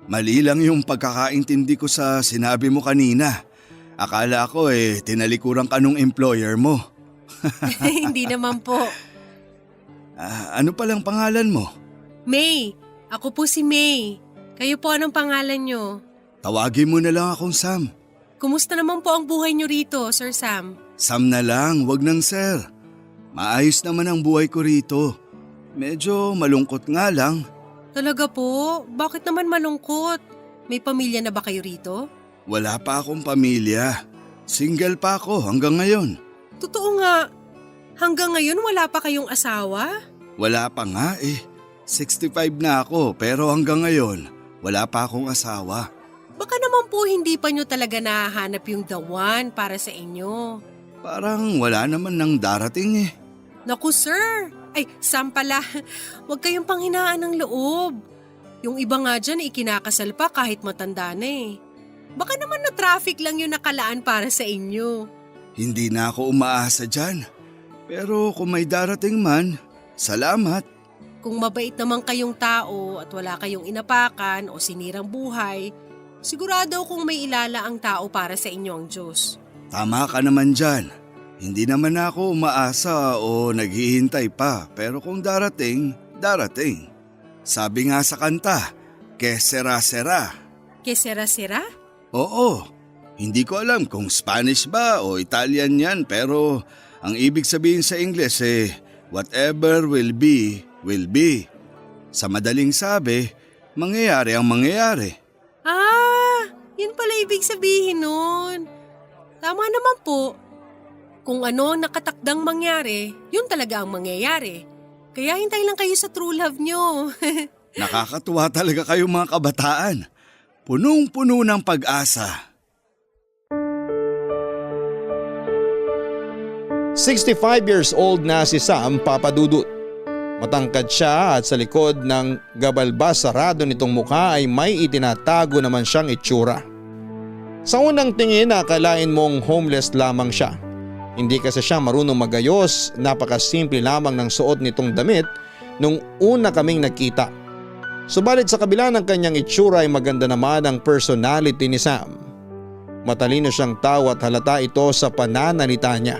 Mali lang yung pagkakaintindi ko sa sinabi mo kanina. Akala ko tinalikuran ka nung employer mo. Hindi naman po. Ano palang pangalan mo? May. Ako po si May. Kayo po anong pangalan nyo? Tawagin mo na lang akong Sam. Kumusta naman po ang buhay nyo rito, Sir Sam? Sam na lang, wag nang sir. Maayos naman ang buhay ko rito. Medyo malungkot nga lang. Talaga po? Bakit naman malungkot? May pamilya na ba kayo rito? Wala pa akong pamilya. Single pa ako hanggang ngayon. Totoo nga. Hanggang ngayon wala pa kayong asawa? Wala pa nga 65 na ako pero hanggang ngayon wala pa akong asawa. Baka naman po hindi pa nyo talaga nahahanap yung the one para sa inyo. Parang wala naman nang darating Naku sir, ay Sam pala, huwag kayong panghinaan ng loob. Yung iba nga dyan ikinakasal pa kahit matanda na eh. Baka naman na traffic lang yung nakalaan para sa inyo. Hindi na ako umaasa dyan. Pero kung may darating man, salamat. Kung mabait naman kayong tao at wala kayong inapakan o sinirang buhay, sigurado kung may ilala ang tao para sa inyo ang Diyos. Tama ka naman dyan. Hindi naman ako umaasa o naghihintay pa pero kung darating, darating. Sabi nga sa kanta, que sera. Que sera? Oo, hindi ko alam kung Spanish ba o Italian yan pero ang ibig sabihin sa Ingles whatever will be, will be. Sa madaling sabi, mangyayari ang mangyayari. Yun pala ibig sabihin nun. Tama naman po. Kung ano ang nakatakdang mangyari, yun talaga ang mangyayari. Kaya hintay lang kayo sa true love nyo. Nakakatuwa talaga kayo mga kabataan. Punong-puno ng pag-asa. 65 years old na si Sam Papadudut. Matangkad siya at sa likod ng gabalbas sarado nitong mukha ay may itinatago naman siyang itsura. Sa unang tingin akalain mong homeless lamang siya. Hindi kasi siya marunong magayos, napakasimple lamang ng suot nitong damit nung una kaming nagkita. Subalit sa kabila ng kanyang itsura ay maganda naman ang personality ni Sam. Matalino siyang tao at halata ito sa pananalita niya.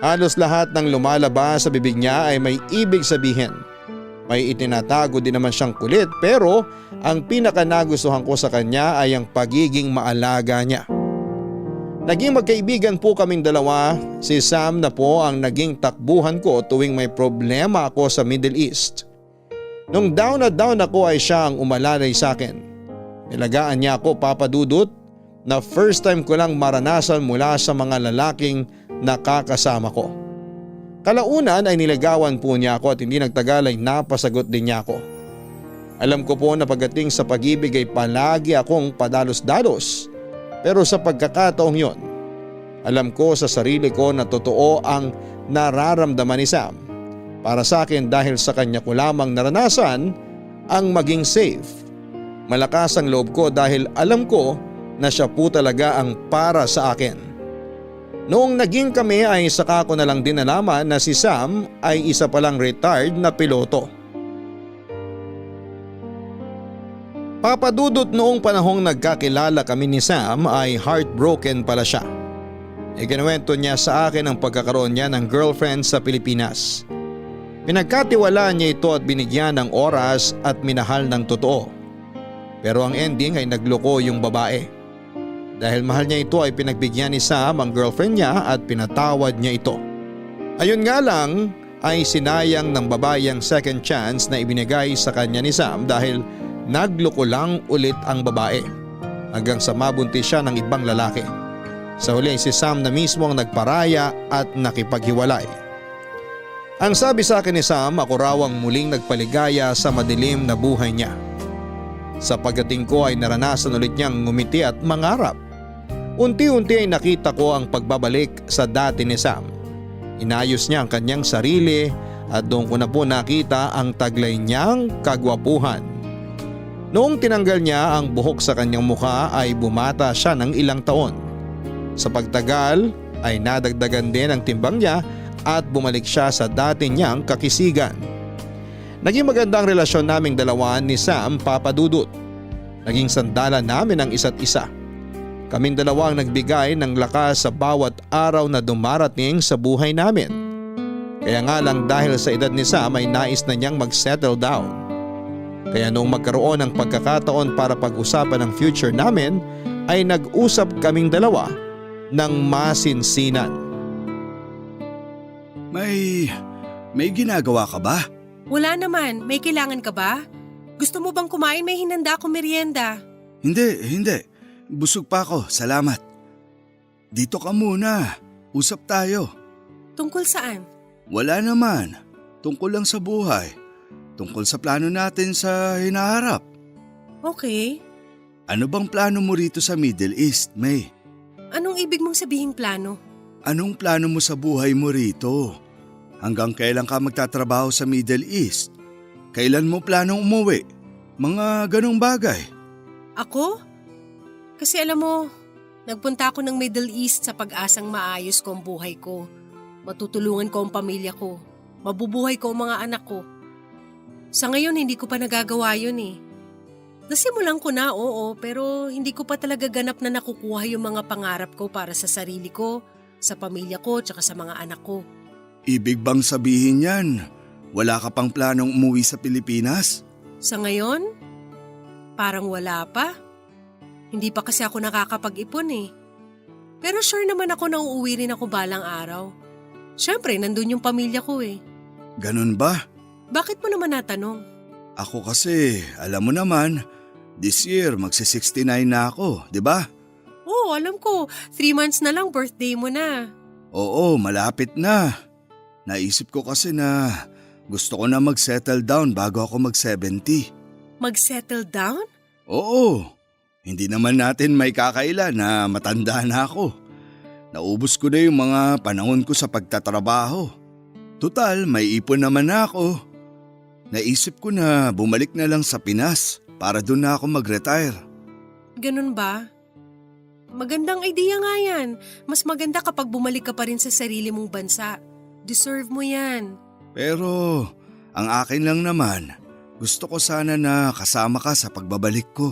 Halos lahat ng lumalabas sa bibig niya ay may ibig sabihin. May itinatago din naman siyang kulit pero ang pinakanagustuhan ko sa kanya ay ang pagiging maalaga niya. Naging magkaibigan po kaming dalawa, si Sam na po ang naging takbuhan ko tuwing may problema ako sa Middle East. Nung down na down ako ay siya ang umalalay sa akin. Nilagaan niya ako Papadudut na first time ko lang maranasan mula sa mga lalaking nakakasama ko. Kalaunan ay nilagawan po niya ako at hindi nagtagal ay napasagot din niya ako. Alam ko po na pagdating sa pag-ibig ay palagi akong padalos-dalos. Pero sa pagkakataong yon, alam ko sa sarili ko na totoo ang nararamdaman ni Sam. Para sa akin dahil sa kanya ko lamang naranasan ang maging safe. Malakas ang loob ko dahil alam ko na siya po talaga ang para sa akin. Noong naging kami ay saka ko na lang din nalaman na si Sam ay isa palang retired na piloto. Papadudot noong panahong nagkakilala kami ni Sam ay heartbroken pala siya. Ikinuwento niya sa akin ang pagkakaroon niya ng girlfriend sa Pilipinas. Pinagkatiwalaan niya ito at binigyan ng oras at minahal ng totoo. Pero ang ending ay nagloko yung babae. Dahil mahal niya ito ay pinagbigyan ni Sam ang girlfriend niya at pinatawad niya ito. Ayun nga lang ay sinayang ng babae ang second chance na ibinigay sa kanya ni Sam dahil nagloko lang ulit ang babae. hanggang sa mabuntis siya ng ibang lalaki. Sa huli si Sam na mismo ang nagparaya at nakipaghiwalay. Ang sabi sa akin ni Sam, ako raw ang muling nagpaligaya sa madilim na buhay niya. Sa pagdating ko ay naranasan ulit niyang ngumiti at mangarap. Unti-unti ay nakita ko ang pagbabalik sa dati ni Sam. Inayos niya ang kanyang sarili at doon ko na po nakita ang taglay niyang kagwapuhan. Noong tinanggal niya ang buhok sa kanyang mukha ay bumata siya ng ilang taon. Sa pagtagal ay nadagdagan din ang timbang niya at bumalik siya sa dati niyang kakisigan. Naging maganda ang relasyon naming dalawa ni Sam, Papa Dudut. Naging sandalan namin ang isa't isa. Kaming dalawa ang nagbigay ng lakas sa bawat araw na dumarating sa buhay namin. Kaya nga lang dahil sa edad ni Sam ay nais na niyang mag-settle down. Kaya noong magkaroon ng pagkakataon para pag-usapan ang future namin ay nag-usap kaming dalawa ng masinsinan. May ginagawa ka ba? Wala naman, may kailangan ka ba? Gusto mo bang kumain? May hinanda akong merienda. Hindi. Busog pa ako, salamat. Dito ka muna, usap tayo. Tungkol saan? Wala naman, tungkol lang sa buhay. Tungkol sa plano natin sa hinaharap. Okay. Ano bang plano mo rito sa Middle East, May? Anong ibig mong sabihing plano? Anong plano mo sa buhay mo rito? Hanggang kailan ka magtatrabaho sa Middle East? Kailan mo planong umuwi? Mga ganong bagay. Ako? Kasi alam mo, nagpunta ako ng Middle East sa pag-asang maayos ko ang buhay ko. Matutulungan ko ang pamilya ko. Mabubuhay ko ang mga anak ko. Sa ngayon hindi ko pa nagagawa yun eh. Nasimulan ko na, oo, pero hindi ko pa talaga ganap na nakukuha yung mga pangarap ko para sa sarili ko, sa pamilya ko, tsaka sa mga anak ko. Ibig bang sabihin yan, wala ka pang planong umuwi sa Pilipinas? Sa ngayon, parang wala pa. Hindi pa kasi ako nakakapag-ipon eh. Pero sure naman ako na uuwi rin ako balang araw. Siyempre, nandun yung pamilya ko eh. Ganun ba? Bakit mo naman natanong? Ako kasi, alam mo naman, this year magsi-69 na ako, di ba? Oo, alam ko. 3 months na lang birthday mo na. Oo, malapit na. Naisip ko kasi na gusto ko na mag-settle down bago ako mag-70. Mag-settle down? Oo, hindi naman natin may kakaila na matanda na ako. Naubos ko na yung mga panahon ko sa pagtatrabaho. Tutal, may ipon naman na ako. Naisip ko na bumalik na lang sa Pinas para doon na ako mag-retire. Ganun ba? Magandang idea nga yan. Mas maganda kapag bumalik ka pa rin sa sarili mong bansa. Deserve mo yan. Pero ang akin lang naman, gusto ko sana na kasama ka sa pagbabalik ko.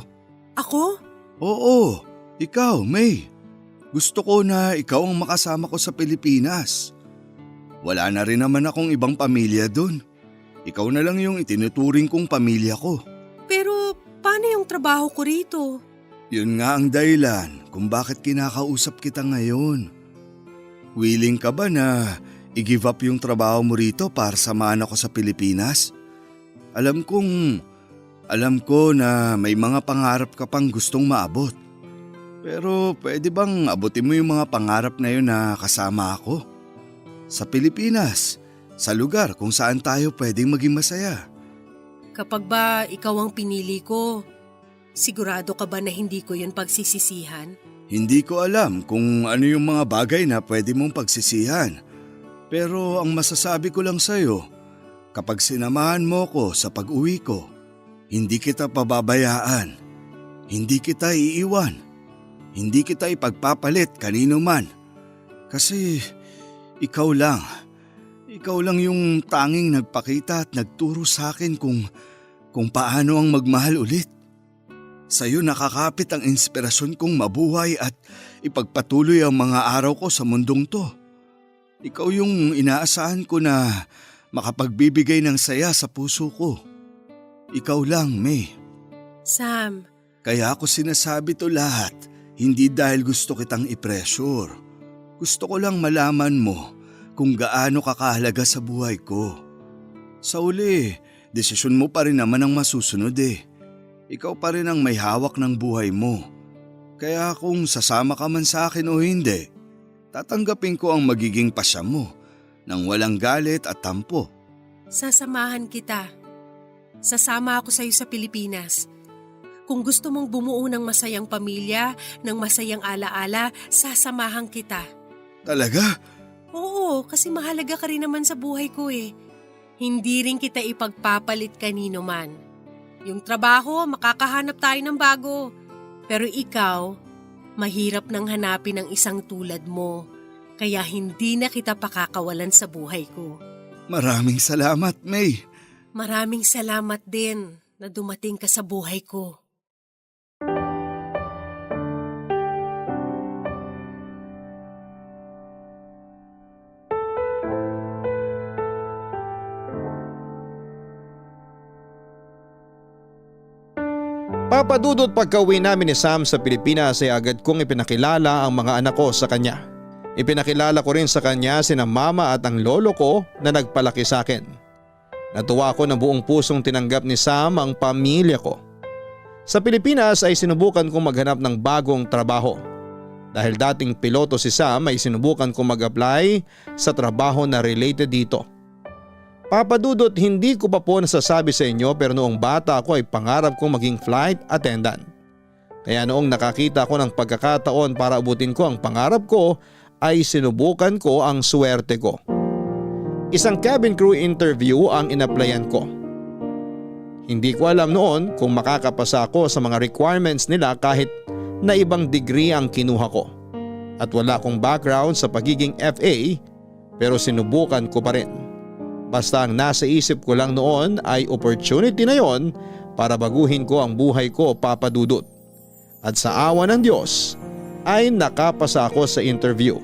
Ako? Oo, ikaw, May. Gusto ko na ikaw ang makasama ko sa Pilipinas. Wala na rin naman akong ibang pamilya doon. Ikaw na lang yung itinuturing kong pamilya ko. Pero paano yung trabaho ko rito? Yun nga ang dahilan kung bakit kinakausap kita ngayon. Willing ka ba na i-give up yung trabaho mo rito para samahan ako sa Pilipinas? Alam ko na may mga pangarap ka pang gustong maabot. Pero pwede bang abutin mo yung mga pangarap na yun na kasama ako? Sa Pilipinas, sa lugar kung saan tayo pwedeng maging masaya. Kapag ba ikaw ang pinili ko, sigurado ka ba na hindi ko yun pagsisisihan? Hindi ko alam kung ano yung mga bagay na pwede mong pagsisihan. Pero ang masasabi ko lang sa'yo, kapag sinamahan mo ko sa pag-uwi ko, hindi kita pababayaan, hindi kita iiwan, hindi kita ipagpapalit kanino man. Kasi ikaw lang yung tanging nagpakita at nagturo sa akin kung paano ang magmahal ulit. Sa'yo nakakapit ang inspirasyon kong mabuhay at ipagpatuloy ang mga araw ko sa mundong to. Ikaw yung inaasahan ko na makapagbibigay ng saya sa puso ko. Ikaw lang, May. Sam. Kaya ako sinasabi to lahat, hindi dahil gusto kitang i-pressure. Gusto ko lang malaman mo kung gaano ka kahalaga sa buhay ko. Sa uli, desisyon mo pa rin naman ang masusunod eh. Ikaw pa rin ang may hawak ng buhay mo. Kaya kung sasama ka man sa akin o hindi, tatanggapin ko ang magiging pasya mo nang walang galit at tampo. Sasamahan kita. Sasama ako sa'yo sa Pilipinas. Kung gusto mong bumuo ng masayang pamilya, ng masayang alaala, sasamahan kita. Talaga? Oo, kasi mahalaga ka rin naman sa buhay ko eh. Hindi rin kita ipagpapalit kanino man. Yung trabaho, makakahanap tayo ng bago. Pero ikaw, mahirap nang hanapin ang isang tulad mo. Kaya hindi na kita pakakawalan sa buhay ko. Maraming salamat, May. Maraming salamat din na dumating ka sa buhay ko. Papa Dudut, pagka-uwi namin ni Sam sa Pilipinas ay agad kong ipinakilala ang mga anak ko sa kanya. Ipinakilala ko rin sa kanya sina mama at ang lolo ko na nagpalaki sa akin. Natuwa ako na buong pusong tinanggap ni Sam ang pamilya ko. Sa Pilipinas ay sinubukan kong maghanap ng bagong trabaho. Dahil dating piloto si Sam ay sinubukan kong mag-apply sa trabaho na related dito. Papa Dudut, hindi ko pa po nasasabi sa inyo pero noong bata ako ay pangarap kong maging flight attendant. Kaya noong nakakita ko ng pagkakataon para abutin ko ang pangarap ko ay sinubukan ko ang swerte ko. Isang cabin crew interview ang inaplayan ko. Hindi ko alam noon kung makakapasa ako sa mga requirements nila kahit na ibang degree ang kinuha ko. At wala akong background sa pagiging FA pero sinubukan ko pa rin. Basta ang nasa isip ko lang noon ay opportunity na yon para baguhin ko ang buhay ko, Papa Dudut. At sa awa ng Diyos ay nakapasa ako sa interview.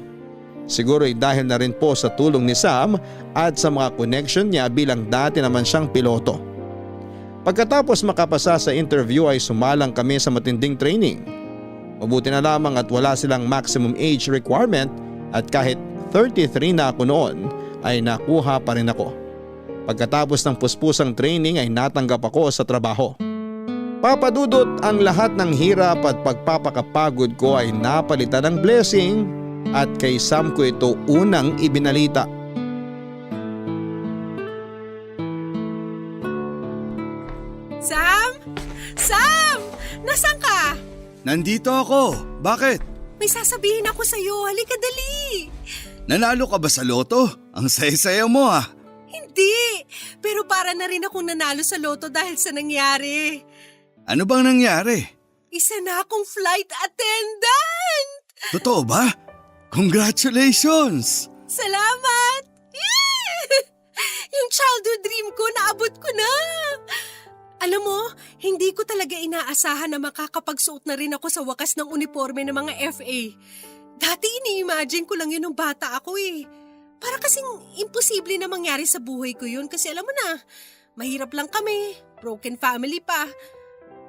Siguro ay dahil na rin po sa tulong ni Sam at sa mga connection niya bilang dati naman siyang piloto. Pagkatapos makapasa sa interview ay sumalang kami sa matinding training. Mabuti na lamang at wala silang maximum age requirement at kahit 33 na ako noon ay nakuha pa rin ako. Pagkatapos ng puspusang training ay natanggap ako sa trabaho. Papa Dudut, ang lahat ng hirap at pagpapakapagod ko ay napalitan ng blessing at kay Sam ko ito unang ibinalita. Sam? Sam! Nasaan ka? Nandito ako. Bakit? May sasabihin ako sa'yo. Halika dali. Nanalo ka ba sa loto? Ang saya-saya mo ah. Hindi. Pero para na rin akong nanalo sa loto dahil sa nangyari. Ano bang nangyari? Isa na akong flight attendant! Totoo ba? Congratulations! Salamat! Yung childhood dream ko, naabot ko na! Alam mo, hindi ko talaga inaasahan na makakapagsuot na rin ako sa wakas ng uniforme ng mga FA. Dati ini-imagine ko lang yun nung bata ako eh. Para kasing imposible na mangyari sa buhay ko yun kasi alam mo na, mahirap lang kami, broken family pa.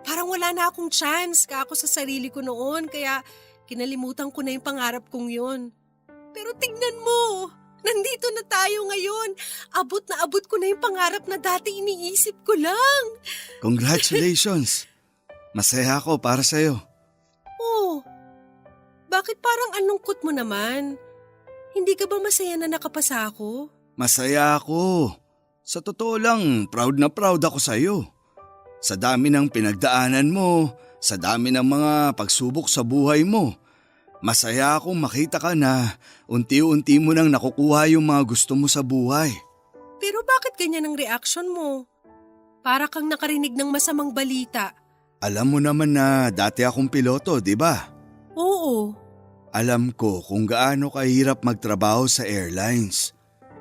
Parang wala na akong chance ka ako sa sarili ko noon kaya kinalimutan ko na yung pangarap kong yun. Pero tignan mo, nandito na tayo ngayon. Abot na abot ko na yung pangarap na dati iniisip ko lang. Congratulations! Masaya ako para sa'yo. Oh, bakit parang anungkot mo naman? Hindi ka ba masaya na nakapasa ako? Masaya ako. Sa totoo lang, proud na proud ako sa'yo. Sa dami ng pinagdaanan mo, sa dami ng mga pagsubok sa buhay mo, masaya akong makita ka na unti-unti mo nang nakukuha yung mga gusto mo sa buhay. Pero bakit ganyan ang reaction mo? Para kang nakarinig ng masamang balita. Alam mo naman na dati akong piloto, di ba? Oo. Alam ko kung gaano kahirap magtrabaho sa airlines.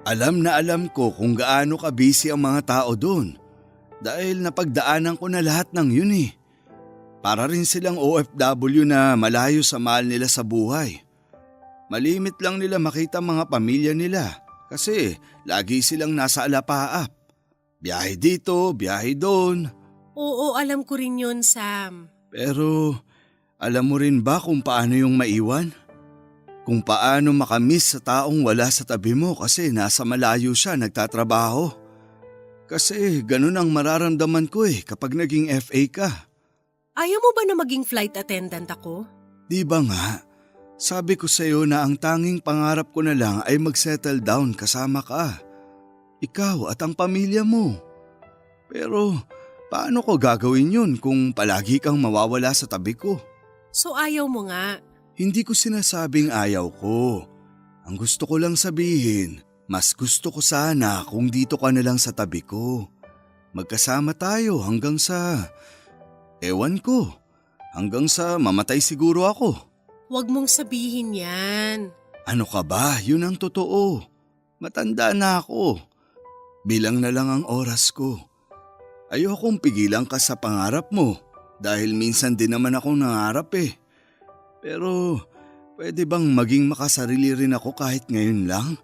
Alam ko kung gaano ka-busy ang mga tao doon. Dahil napagdaanan ko na lahat ng yun eh. Para rin silang OFW na malayo sa mahal nila sa buhay. Malimit lang nila makita mga pamilya nila kasi lagi silang nasa alapaap. Biyahe dito, biyahe doon. Oo, alam ko rin yun, Sam. Pero alam mo rin ba kung paano yung maiwan? Kung paano makamiss sa taong wala sa tabi mo kasi nasa malayo siya nagtatrabaho? Kasi ganun ang mararamdaman ko kapag naging FA ka. Ayaw mo ba na maging flight attendant ako? Di ba nga? Sabi ko sa'yo na ang tanging pangarap ko na lang ay mag-settle down kasama ka. Ikaw at ang pamilya mo. Pero paano ko gagawin yun kung palagi kang mawawala sa tabi ko? So ayaw mo nga. Hindi ko sinasabing ayaw ko. Ang gusto ko lang sabihin, mas gusto ko sana kung dito ka na lang sa tabi ko. Magkasama tayo hanggang sa… ewan ko, hanggang sa mamatay siguro ako. Huwag mong sabihin yan. Ano ka ba? Yun ang totoo. Matanda na ako. Bilang na lang ang oras ko. Ayokong pigilan ka sa pangarap mo dahil minsan din naman akong nangarap eh. Pero pwede bang maging makasarili rin ako kahit ngayon lang?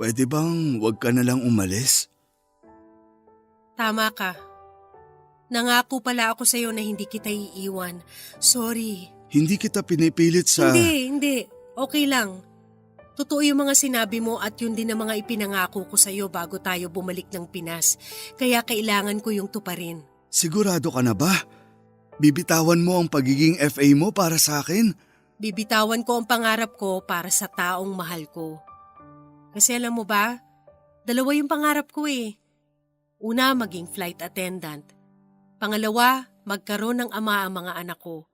Pwede bang wag ka na lang umalis? Tama ka. Nangako pala ako sa'yo na hindi kita iiwan. Sorry. Hindi kita pinipilit sa… Hindi. Okay lang. Totoo yung mga sinabi mo at yun din ang mga ipinangako ko sa'yo bago tayo bumalik ng Pinas. Kaya kailangan ko yung tuparin. Sigurado ka na ba? Bibitawan mo ang pagiging FA mo para sa akin? Bibitawan ko ang pangarap ko para sa taong mahal ko. Kasi alam mo ba, dalawa yung pangarap ko eh. Una, maging flight attendant. Pangalawa, magkaroon ng ama ang mga anak ko.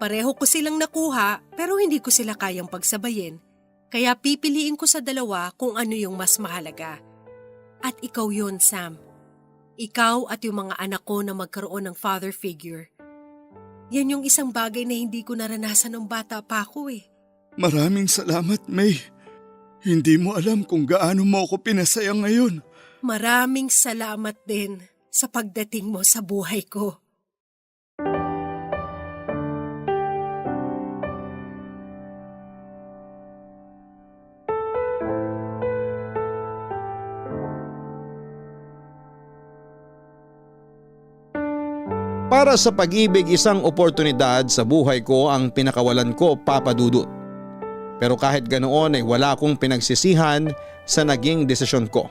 Pareho ko silang nakuha pero hindi ko sila kayang pagsabayin. Kaya pipiliin ko sa dalawa kung ano yung mas mahalaga. At ikaw yun, Sam. Ikaw at yung mga anak ko na magkaroon ng father figure. Yan yung isang bagay na hindi ko naranasan nung bata pa ako eh. Maraming salamat, May. Hindi mo alam kung gaano mo ako pinasaya ngayon. Maraming salamat din sa pagdating mo sa buhay ko. Para sa pag-ibig, isang oportunidad sa buhay ko ang pinakawalan ko, Papa Dudut. Pero kahit ganoon ay wala akong pinagsisihan sa naging desisyon ko.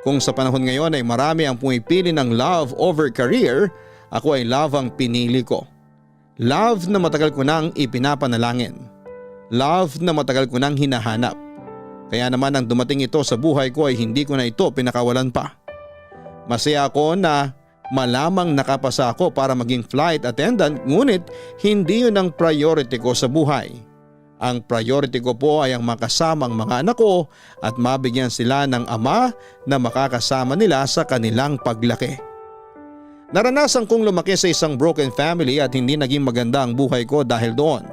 Kung sa panahon ngayon ay marami ang pumipili ng love over career, ako ay love ang pinili ko. Love na matagal ko nang ipinapanalangin. Love na matagal ko nang hinahanap. Kaya naman nang dumating ito sa buhay ko ay hindi ko na ito pinakawalan pa. Masaya ako na malamang nakapasa ako para maging flight attendant, ngunit hindi yun ang priority ko sa buhay. Ang priority ko po ay ang makasamang mga anak ko at mabigyan sila ng ama na makakasama nila sa kanilang paglaki. Naranasan kong lumaki sa isang broken family at hindi naging maganda ang buhay ko dahil doon.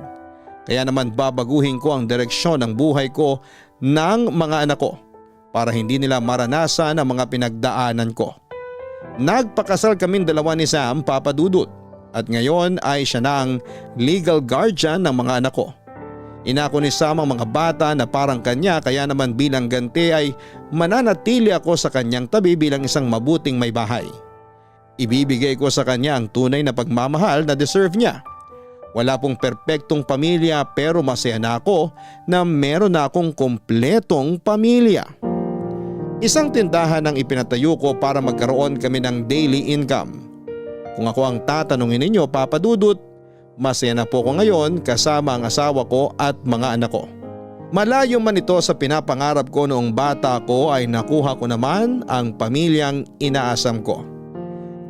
Kaya naman babaguhin ko ang direksyon ng buhay ko ng mga anak ko para hindi nila maranasan ang mga pinagdaanan ko. Nagpakasal kaming dalawa ni Sam, Papa Dudut, at ngayon ay siya na ang legal guardian ng mga anak ko. Inako ni Sam ang mga bata na parang kanya, kaya naman bilang ganti ay mananatili ako sa kanyang tabi bilang isang mabuting may bahay. Ibibigay ko sa kanya ang tunay na pagmamahal na deserve niya. Wala pong perpektong pamilya pero masaya na ako na meron na akong kumpletong pamilya. Isang tindahan ang ipinatayo ko para magkaroon kami ng daily income. Kung ako ang tatanungin ninyo, Papa Dudut, masaya na po ko ngayon kasama ang asawa ko at mga anak ko. Malayo man ito sa pinapangarap ko noong bata ko ay nakuha ko naman ang pamilyang inaasam ko.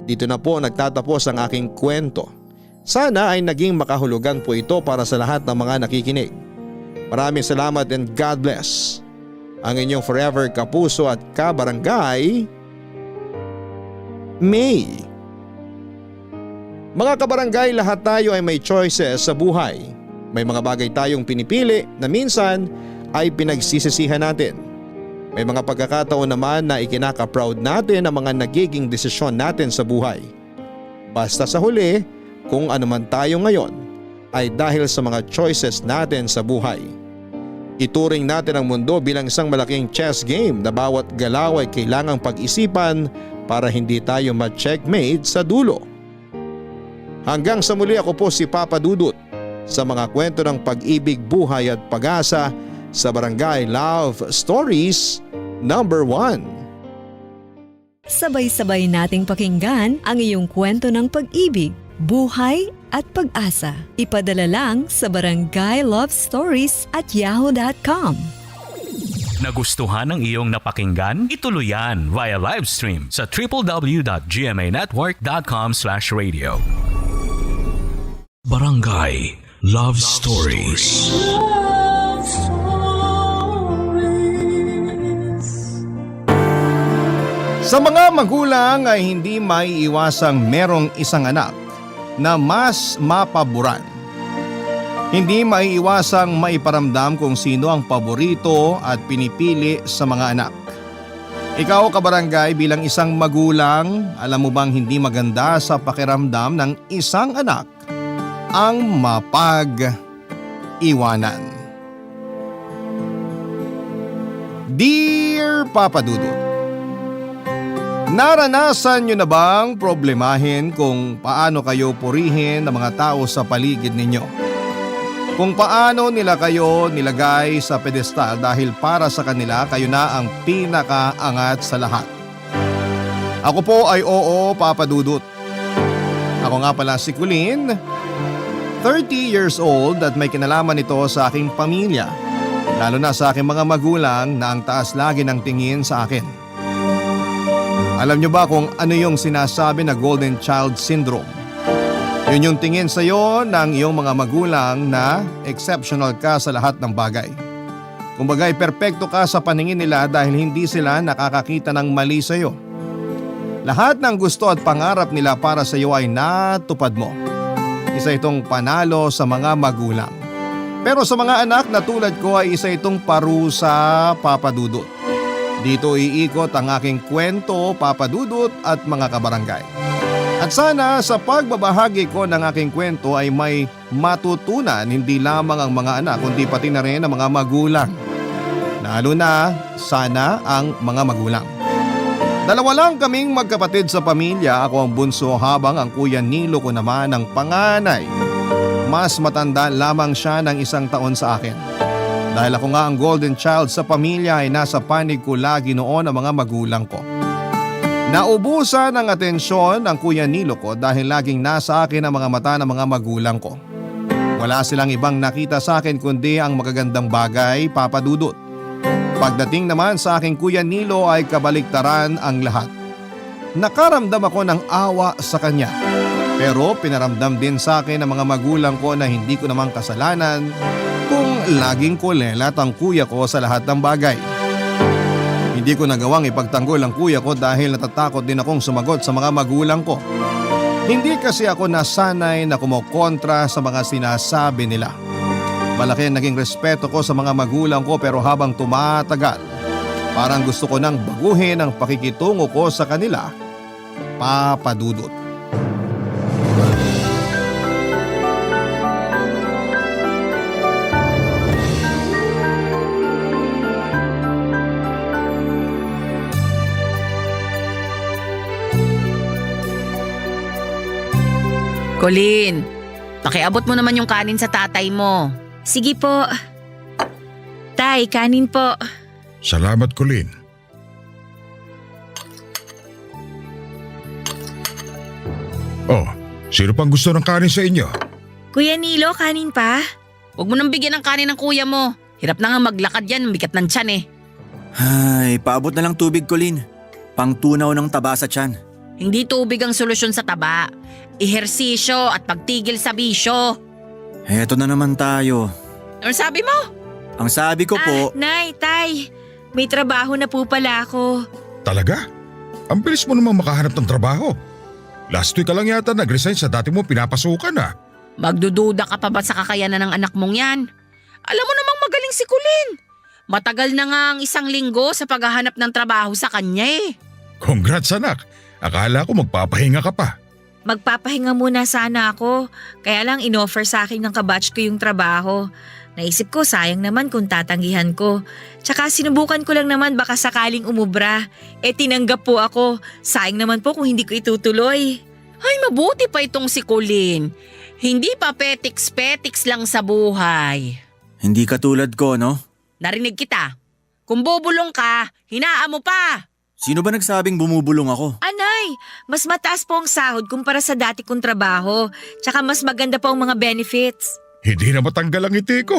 Dito na po nagtatapos ang aking kwento. Sana ay naging makahulugan po ito para sa lahat ng mga nakikinig. Maraming salamat and God bless. Ang inyong forever kapuso at kabarangay, May. Mga kabarangay, lahat tayo ay may choices sa buhay. May mga bagay tayong pinipili na minsan ay pinagsisisihan natin. May mga pagkakataon naman na ikinaka-proud natin ang mga nagiging desisyon natin sa buhay. Basta sa huli, kung ano man tayo ngayon ay dahil sa mga choices natin sa buhay. Ituring natin ang mundo bilang isang malaking chess game na bawat galaw ay kailangang pag-isipan para hindi tayo ma-checkmate sa dulo. Hanggang sa muli, ako po si Papa Dudut sa mga kwento ng pag-ibig, buhay at pag-asa sa Barangay Love Stories number 1. Sabay-sabay nating pakinggan ang iyong kwento ng pag-ibig, buhay at pag-asa. Ipadala lang sa barangaylovestories@yahoo.com. Nagustuhan ng iyong napakinggan? Ituloy yan via live stream sa www.gmanetwork.com/radio. Barangay Love Stories. Love Stories. Sa mga magulang ay hindi maiiwasang merong isang anak na mas mapaboran. Hindi maiiwasang maiparamdam kung sino ang paborito at pinipili sa mga anak. Ikaw, kabarangay, bilang isang magulang, alam mo bang hindi maganda sa pakiramdam ng isang anak ang mapag-iwanan? Dear Papa Dudut, naranasan nyo na bang problemahin kung paano kayo purihin ng mga tao sa paligid ninyo? Kung paano nila kayo nilagay sa pedestal dahil para sa kanila kayo na ang pinakaangat sa lahat? Ako po ay oo, Papa Dudut. Ako nga pala si Colleen, 30 years old at may kinalaman ito sa aking pamilya, lalo na sa aking mga magulang na ang taas lagi ng tingin sa akin. Alam nyo ba kung ano yung sinasabi na Golden Child Syndrome? Yun yung tingin sa iyo ng iyong mga magulang na exceptional ka sa lahat ng bagay. Kumbaga'y perpekto ka sa paningin nila dahil hindi sila nakakakita ng mali sa iyo. Lahat ng gusto at pangarap nila para sa iyo ay natupad mo. Isa itong panalo sa mga magulang. Pero sa mga anak na tulad ko ay isa itong parusa, Papa Dudut. Dito iikot ang aking kwento, Papa Dudut at mga kabarangay. At sana sa pagbabahagi ko ng aking kwento ay may matutunan hindi lamang ang mga anak kundi pati na rin ang mga magulang. Lalo na sana ang mga magulang. Dalawa lang kaming magkapatid sa pamilya, ako ang bunso habang ang kuya Nilo ko naman ang panganay. Mas matanda lamang siya ng 1 taon sa akin. Dahil ako nga ang golden child sa pamilya ay nasa panig ko lagi noon ang mga magulang ko. Naubusan ng atensyon ang kuya Nilo ko dahil laging nasa akin ang mga mata ng mga magulang ko. Wala silang ibang nakita sa akin kundi ang magagandang bagay, Papa Dudut. Pagdating naman sa aking kuya Nilo ay kabaliktaran ang lahat. Nakaramdam ako ng awa sa kanya. Pero pinaramdam din sa akin ng mga magulang ko na hindi ko namang kasalanan kung laging kulelat ang kuya ko sa lahat ng bagay. Hindi ko nagawang ipagtanggol ang kuya ko dahil natatakot din akong sumagot sa mga magulang ko. Hindi kasi ako nasanay na kumokontra sa mga sinasabi nila. Malaki ang naging respeto ko sa mga magulang ko pero habang tumatagal, parang gusto ko nang baguhin ang pakikitungo ko sa kanila, Papa Dudut. Colleen, pakiabot mo naman yung kanin sa tatay mo. Sige po. Tay, kanin po. Salamat, Colleen. Oh, sino pang gusto ng kanin sa inyo? Kuya Nilo, kanin pa? Huwag mo nang bigyan ng kanin ng kuya mo. Hirap na nga maglakad yan, bigat ng tiyan eh. Ay, paabot na lang tubig, Colleen. Pangtunaw ng taba sa tiyan. Hindi tubig ang solusyon sa taba. Ehersisyo at pagtigil sa bisyo. Heto na naman tayo. Ano sabi mo? Ang sabi ko po… Nay, tay. May trabaho na po pala ako. Talaga? Ang bilis mo namang makahanap ng trabaho. Last week ka lang yata nag-resign sa dati mo pinapasukan ah. Magdududa ka pa ba sa kakayanan ng anak mong yan? Alam mo namang magaling si Colleen. Matagal na nga ang 1 linggo sa paghahanap ng trabaho sa kanya eh. Congrats anak. Akala ko magpapahinga ka pa. Magpapahinga muna sana ako. Kaya lang inoffer sa akin ng kabatch ko yung trabaho. Naisip ko sayang naman kung tatanggihan ko. Tsaka sinubukan ko lang naman baka sakaling umubra. Tinanggap po ako. Sayang naman po kung hindi ko itutuloy. Ay, mabuti pa itong si Colleen. Hindi pa petiks-petiks lang sa buhay. Hindi katulad ko, no? Narinig kita. Kung bubulong ka, hinaan mo pa. Sino ba nagsabing bumubulong ako? Anay, Nay! Mas mataas po ang sahod kumpara sa dati kong trabaho. Tsaka mas maganda po ang mga benefits. Hindi na matanggal ang ngiti ko.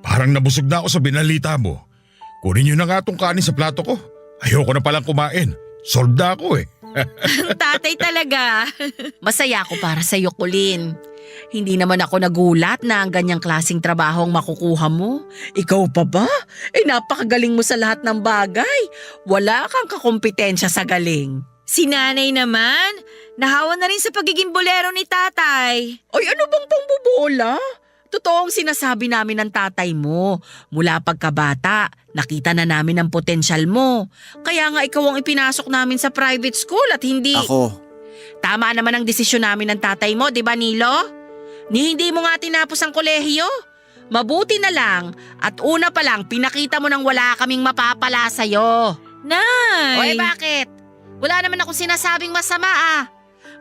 Parang nabusog na ako sa binalita mo. Kunin niyo na nga tong kanin sa plato ko. Ayoko na palang kumain. Solved na ako eh. Ang tatay talaga. Masaya ako para sa iyo, Colleen. Hindi naman ako nagulat na ang ganyang klaseng trabaho ang makukuha mo. Ikaw pa ba? Napakagaling mo sa lahat ng bagay. Wala kang kakompetensya sa galing. Si nanay naman, nahawa na rin sa pagiging bolero ni tatay. Ay, ano bang pangbubola? Totoo ang sinasabi namin ng tatay mo. Mula pagkabata, nakita na namin ang potensyal mo. Kaya nga ikaw ang ipinasok namin sa private school at hindi… Ako, Tama naman ang desisyon namin ng tatay mo, di ba Nilo? Ni hindi mo nga tinapos ang kolehiyo. Mabuti na lang at una pa lang pinakita mo nang wala kaming mapapala sa'yo. Nay! Oy, bakit? Wala naman akong sinasabing masama ah.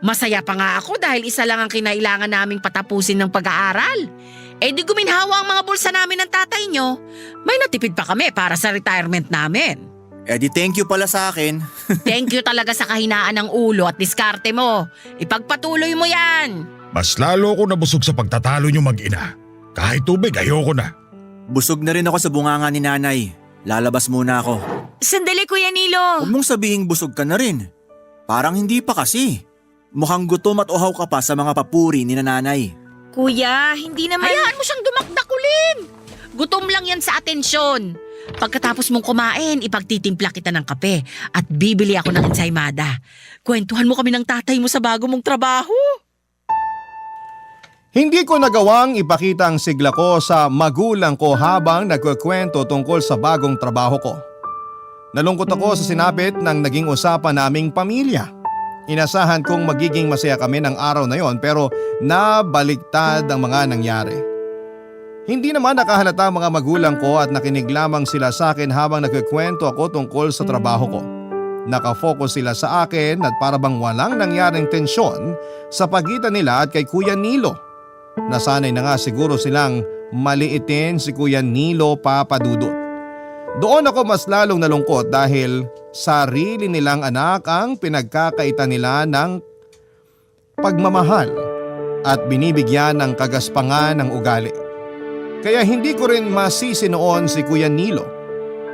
Masaya pa nga ako dahil isa lang ang kinailangan naming patapusin ng pag-aaral. Di guminhawa ang mga bulsa namin ng tatay nyo. May natipid pa kami para sa retirement namin. di thank you pala sa akin. Thank you talaga sa kahinaan ng ulo at diskarte mo. Ipagpatuloy mo yan. Mas lalo ako nabusog sa pagtatalo niyo mag-ina. Kahit tubig, ayoko na. Busog na rin ako sa bunganga ni nanay. Lalabas muna ako. Sandali, Kuya Nilo. Huwag mong sabihing busog ka na rin. Parang hindi pa kasi. Mukhang gutom at uhaw ka pa sa mga papuri ni nanay. Kuya, hindi naman… Hayaan mo siyang dumakdakulin. Gutom lang yan sa atensyon. Pagkatapos mong kumain, ipagtitimpla kita ng kape at bibili ako ng ensaymada. Kwentuhan mo kami ng tatay mo sa bago mong trabaho. Hindi ko nagawang ipakita ang sigla ko sa magulang ko habang nagkukwento tungkol sa bagong trabaho ko. Nalungkot ako sa sinapit ng naging usapan naming pamilya. Inasahan kong magiging masaya kami ng araw na yon pero nabaliktad ang mga nangyari. Hindi naman nakahalata ang mga magulang ko at nakinig lamang sila sa akin habang nagkukwento ako tungkol sa trabaho ko. Nakafocus sila sa akin at parabang walang nangyaring tensyon sa pagitan nila at kay Kuya Nilo. Nasanay na nga siguro silang maliitin si Kuya Nilo Papadudut. Doon ako mas lalong nalungkot dahil sarili nilang anak ang pinagkakaita nila ng pagmamahal at binibigyan ng kagaspangan ng ugali. Kaya hindi ko rin masisi noon si Kuya Nilo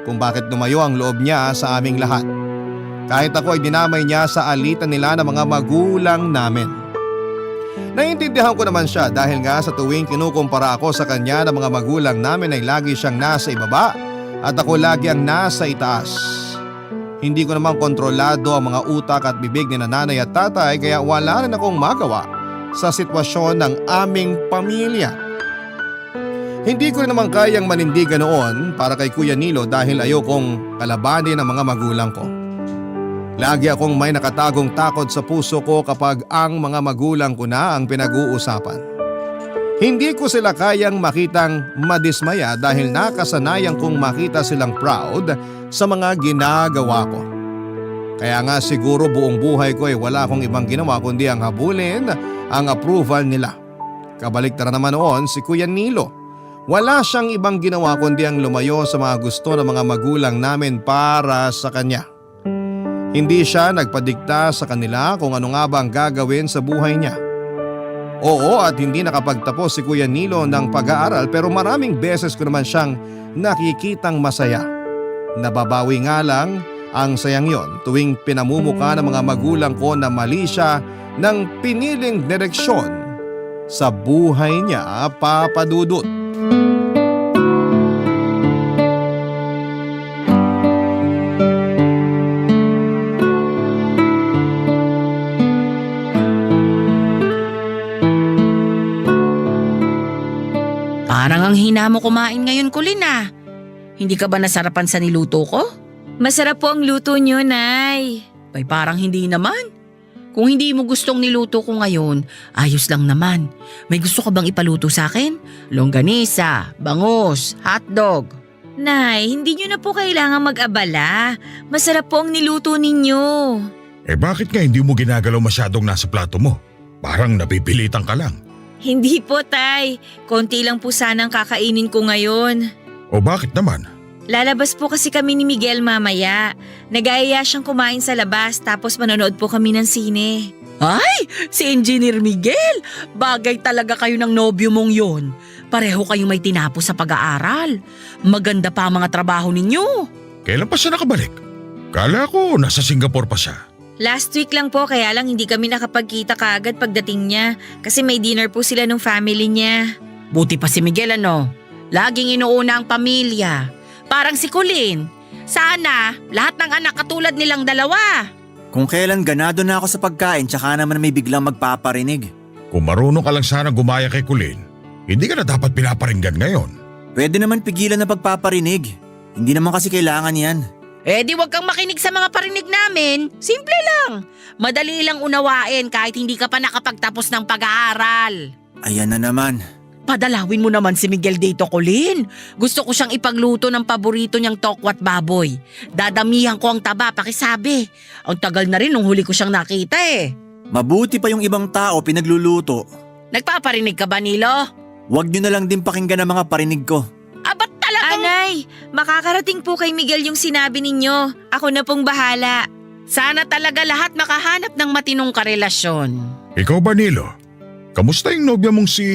kung bakit lumayo ang loob niya sa aming lahat. Kahit ako ay dinamay niya sa alitan nila ng mga magulang namin. Naiintindihan ko naman siya dahil nga sa tuwing kinukumpara ako sa kanya ng mga magulang namin ay lagi siyang nasa ibaba at ako lagi ang nasa itaas. Hindi ko naman kontrolado ang mga utak at bibig ni nanay at tatay kaya wala rin akong magawa sa sitwasyon ng aming pamilya. Hindi ko rin naman kayang manindigan noon para kay Kuya Nilo dahil ayokong kalabanin ang mga magulang ko. Lagi akong may nakatagong takot sa puso ko kapag ang mga magulang ko na ang pinag-uusapan. Hindi ko sila kayang makitang madismaya dahil nakasanayan kong makita silang proud sa mga ginagawa ko. Kaya nga siguro buong buhay ko ay wala akong ibang ginawa kundi ang habulin ang approval nila. Kabaliktaran naman noon si Kuya Nilo. Wala siyang ibang ginawa kundi ang lumayo sa mga gusto ng mga magulang namin para sa kanya. Hindi siya nagpadikta sa kanila kung ano nga ba ang gagawin sa buhay niya. Oo, at hindi nakapagtapos si Kuya Nilo ng pag-aaral pero maraming beses ko naman siyang nakikitang masaya. Nababawi nga lang ang sayang yon tuwing pinamumuka ng mga magulang ko na mali siya ng piniling direksyon sa buhay niya, Papadudut. Parang ang hina mo kumain ngayon, Colleen ah. Hindi ka ba nasarapan sa niluto ko? Masarap po ang luto niyo, Nay. Ay parang hindi naman. Kung hindi mo gustong niluto ko ngayon, ayos lang naman. May gusto ka bang ipaluto sa akin? Longganisa, bangus, hotdog. Nay, hindi niyo na po kailangan mag-abala. Masarap po ang niluto ninyo. Bakit nga hindi mo ginagalaw masyadong nasa plato mo? Parang napipilitan ka lang. Hindi po, Tay. Konti lang po sanang kakainin ko ngayon. O bakit naman? Lalabas po kasi kami ni Miguel mamaya. Nag-aaya siyang kumain sa labas tapos manonood po kami ng sine. Ay, si Engineer Miguel! Bagay talaga kayo ng nobyo mong yon. Pareho kayong may tinapos sa pag-aaral. Maganda pa ang mga trabaho ninyo. Kailan pa siya nakabalik? Kala ko nasa Singapore pa siya. Last week lang po kaya lang hindi kami nakapagkita kaagad pagdating niya kasi may dinner po sila nung family niya. Buti pa si Miguel Laging inuuna ang pamilya. Parang si Colleen. Sana lahat ng anak katulad nilang dalawa. Kung kailan ganado na ako sa pagkain tsaka naman may biglang magpaparinig. Kung marunong ka lang sana gumaya kay Colleen, hindi ka na dapat pinaparinggan ngayon. Pwede naman pigilan na pagpaparinig. Hindi naman kasi kailangan yan. Di wag kang makinig sa mga parinig namin. Simple lang. Madali lang unawain kahit hindi ka pa nakapagtapos ng pag-aaral. Ayan na naman. Padalawin mo naman si Miguel dito, Colleen. Gusto ko siyang ipagluto ng paborito niyang tokwat baboy. Dadamihan ko ang taba, pakisabi. Ang tagal na rin nung huli ko siyang nakita Mabuti pa yung ibang tao pinagluluto. Nagpaparinig ka ba, Nilo? Huwag nyo na lang din pakinggan ang mga parinig ko. Ba't talagang… Anay, makakarating po kay Miguel yung sinabi ninyo. Ako na pong bahala. Sana talaga lahat makahanap ng matinong karelasyon. Ikaw ba, Nilo? Kamusta yung nobya mong si…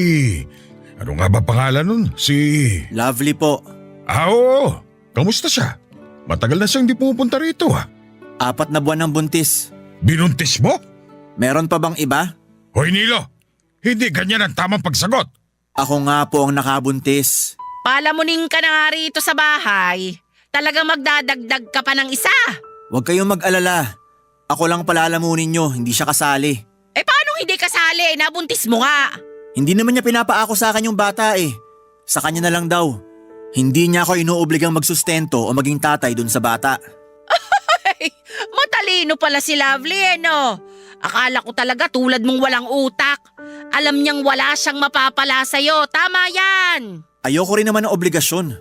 Ano nga ba pangalan nun? Lovely po. Oo. Kamusta siya? Matagal na siyang di pumupunta rito 4 na buwan ng buntis. Binuntis mo? Meron pa bang iba? Hoy Nilo, hindi ganyan ang tamang pagsagot. Ako nga po ang nakabuntis. Palamunin ka na nga rito sa bahay. Talagang magdadagdag ka pa ng isa. Huwag kayong mag-alala. Ako lang palalamunin nyo, hindi siya kasali. Paano hindi kasali? Nabuntis mo nga. Hindi naman niya pinapaako sa akin yung bata Sa kanya na lang daw. Hindi niya ako inuobligang magsustento o maging tatay dun sa bata. Ay, matalino pala si Lovely Akala ko talaga tulad mong walang utak. Alam niyang wala siyang mapapala sa'yo. Tama yan. Ayoko rin naman ng obligasyon.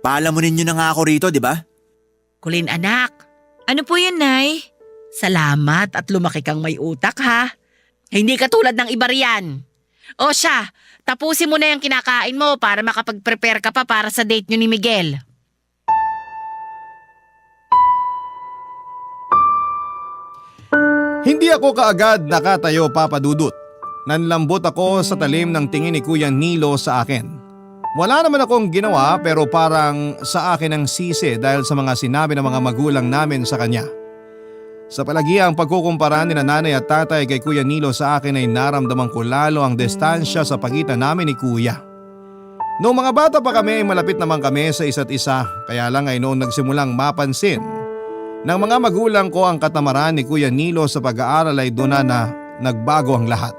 Palamunin niyo na nga ako rito, di ba? Colleen anak. Ano po yun, Nay? Salamat at lumaki kang may utak ha. Hindi ka tulad ng iba riyan. O siya, tapusin mo na yung kinakain mo para makapag-prepare ka pa para sa date nyo ni Miguel. Hindi ako kaagad nakatayo, Papa Dudut. Nanlambot ako sa talim ng tingin ni Kuya Nilo sa akin. Wala naman akong ginawa pero parang sa akin ang sisi dahil sa mga sinabi ng mga magulang namin sa kanya. Sa palagiang pagkukumpara ni nanay at tatay kay Kuya Nilo sa akin ay naramdaman ko lalo ang distansya sa pagitan namin ni Kuya. Noong mga bata pa kami ay malapit naman kami sa isa't isa kaya lang ay noong nagsimulang mapansin ng mga magulang ko ang katamaran ni Kuya Nilo sa pag-aaral ay doon na nagbago ang lahat.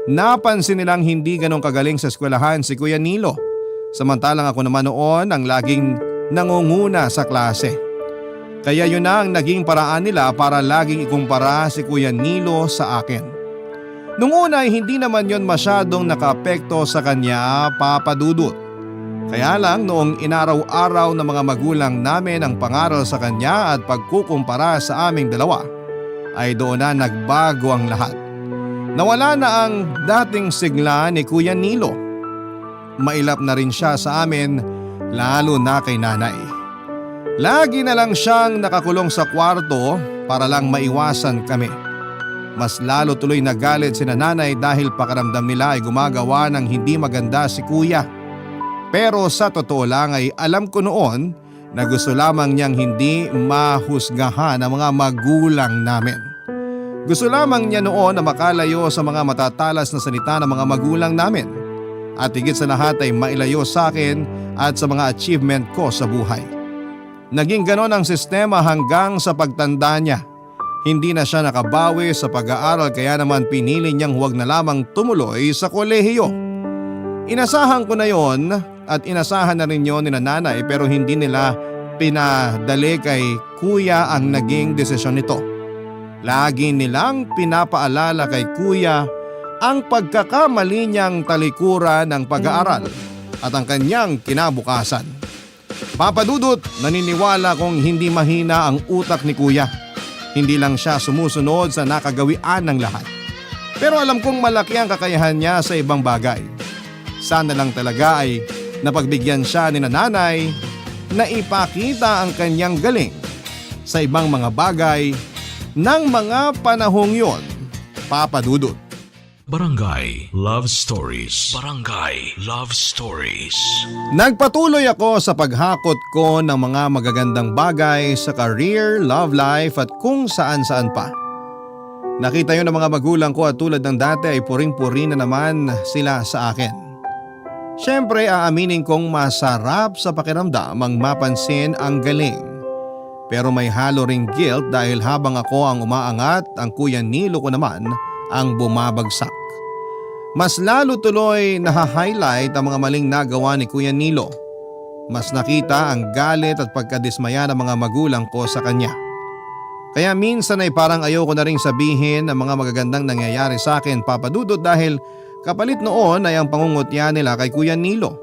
Napansin nilang hindi ganong kagaling sa eskwelahan si Kuya Nilo samantalang ako naman noon ang laging nangunguna sa klase. Kaya yun na ang naging paraan nila para laging ikumpara si Kuya Nilo sa akin. Nung una ay hindi naman yon masyadong nakaapekto sa kanya, Papa Dudut. Kaya lang noong inaraw-araw ng mga magulang namin ang pangaral sa kanya at pagkukumpara sa aming dalawa, ay doon na nagbago ang lahat. Nawala na ang dating sigla ni Kuya Nilo. Mailap na rin siya sa amin lalo na kay nanay. Lagi na lang siyang nakakulong sa kwarto para lang maiwasan kami. Mas lalo tuloy nagalit si nanay dahil pakaramdam nila ay gumagawa ng hindi maganda si Kuya. Pero sa totoo lang ay alam ko noon na gusto lamang niyang hindi mahusgahan ang mga magulang namin. Gusto lamang niya noon na makalayo sa mga matatalas na salita ng mga magulang namin. At higit sa lahat ay mailayo sa akin at sa mga achievement ko sa buhay. Naging ganon ang sistema hanggang sa pagtanda niya. Hindi na siya nakabawi sa pag-aaral kaya naman pinili niyang huwag na lamang tumuloy sa kolehiyo. Inasahan ko na yon at inasahan na rin yon ni nanay pero hindi nila pinadali kay Kuya ang naging desisyon nito. Lagi nilang pinapaalala kay Kuya ang pagkakamali niyang talikuran ng pag-aaral at ang kanyang kinabukasan. Papa Dudut, naniniwala kong hindi mahina ang utak ni Kuya. Hindi lang siya sumusunod sa nakagawian ng lahat. Pero alam kong malaki ang kakayahan niya sa ibang bagay. Sana lang talaga ay napagbigyan siya ni nanay na ipakita ang kanyang galing sa ibang mga bagay ng mga panahong yon, Papa Dudut. Barangay Love Stories. Barangay Love Stories. Nagpatuloy ako sa paghakot ko ng mga magagandang bagay sa career, love life at kung saan-saan pa. Nakita yun ng mga magulang ko at tulad ng dati ay puring-puri na naman sila sa akin. Siyempre aaminin kong masarap sa pakiramdam ang mapansin ang galing. Pero may halo ring guilt dahil habang ako ang umaangat, ang Kuya Nilo ko naman ang bumabagsak. Mas lalo tuloy naha-highlight ang mga maling nagawa ni Kuya Nilo. Mas nakita ang galit at pagkadismaya ng mga magulang ko sa kanya. Kaya minsan ay parang ayoko na ring sabihin ang mga magagandang nangyayari sa akin, Papa Dudut, dahil kapalit noon ay ang pangungutya nila kay Kuya Nilo.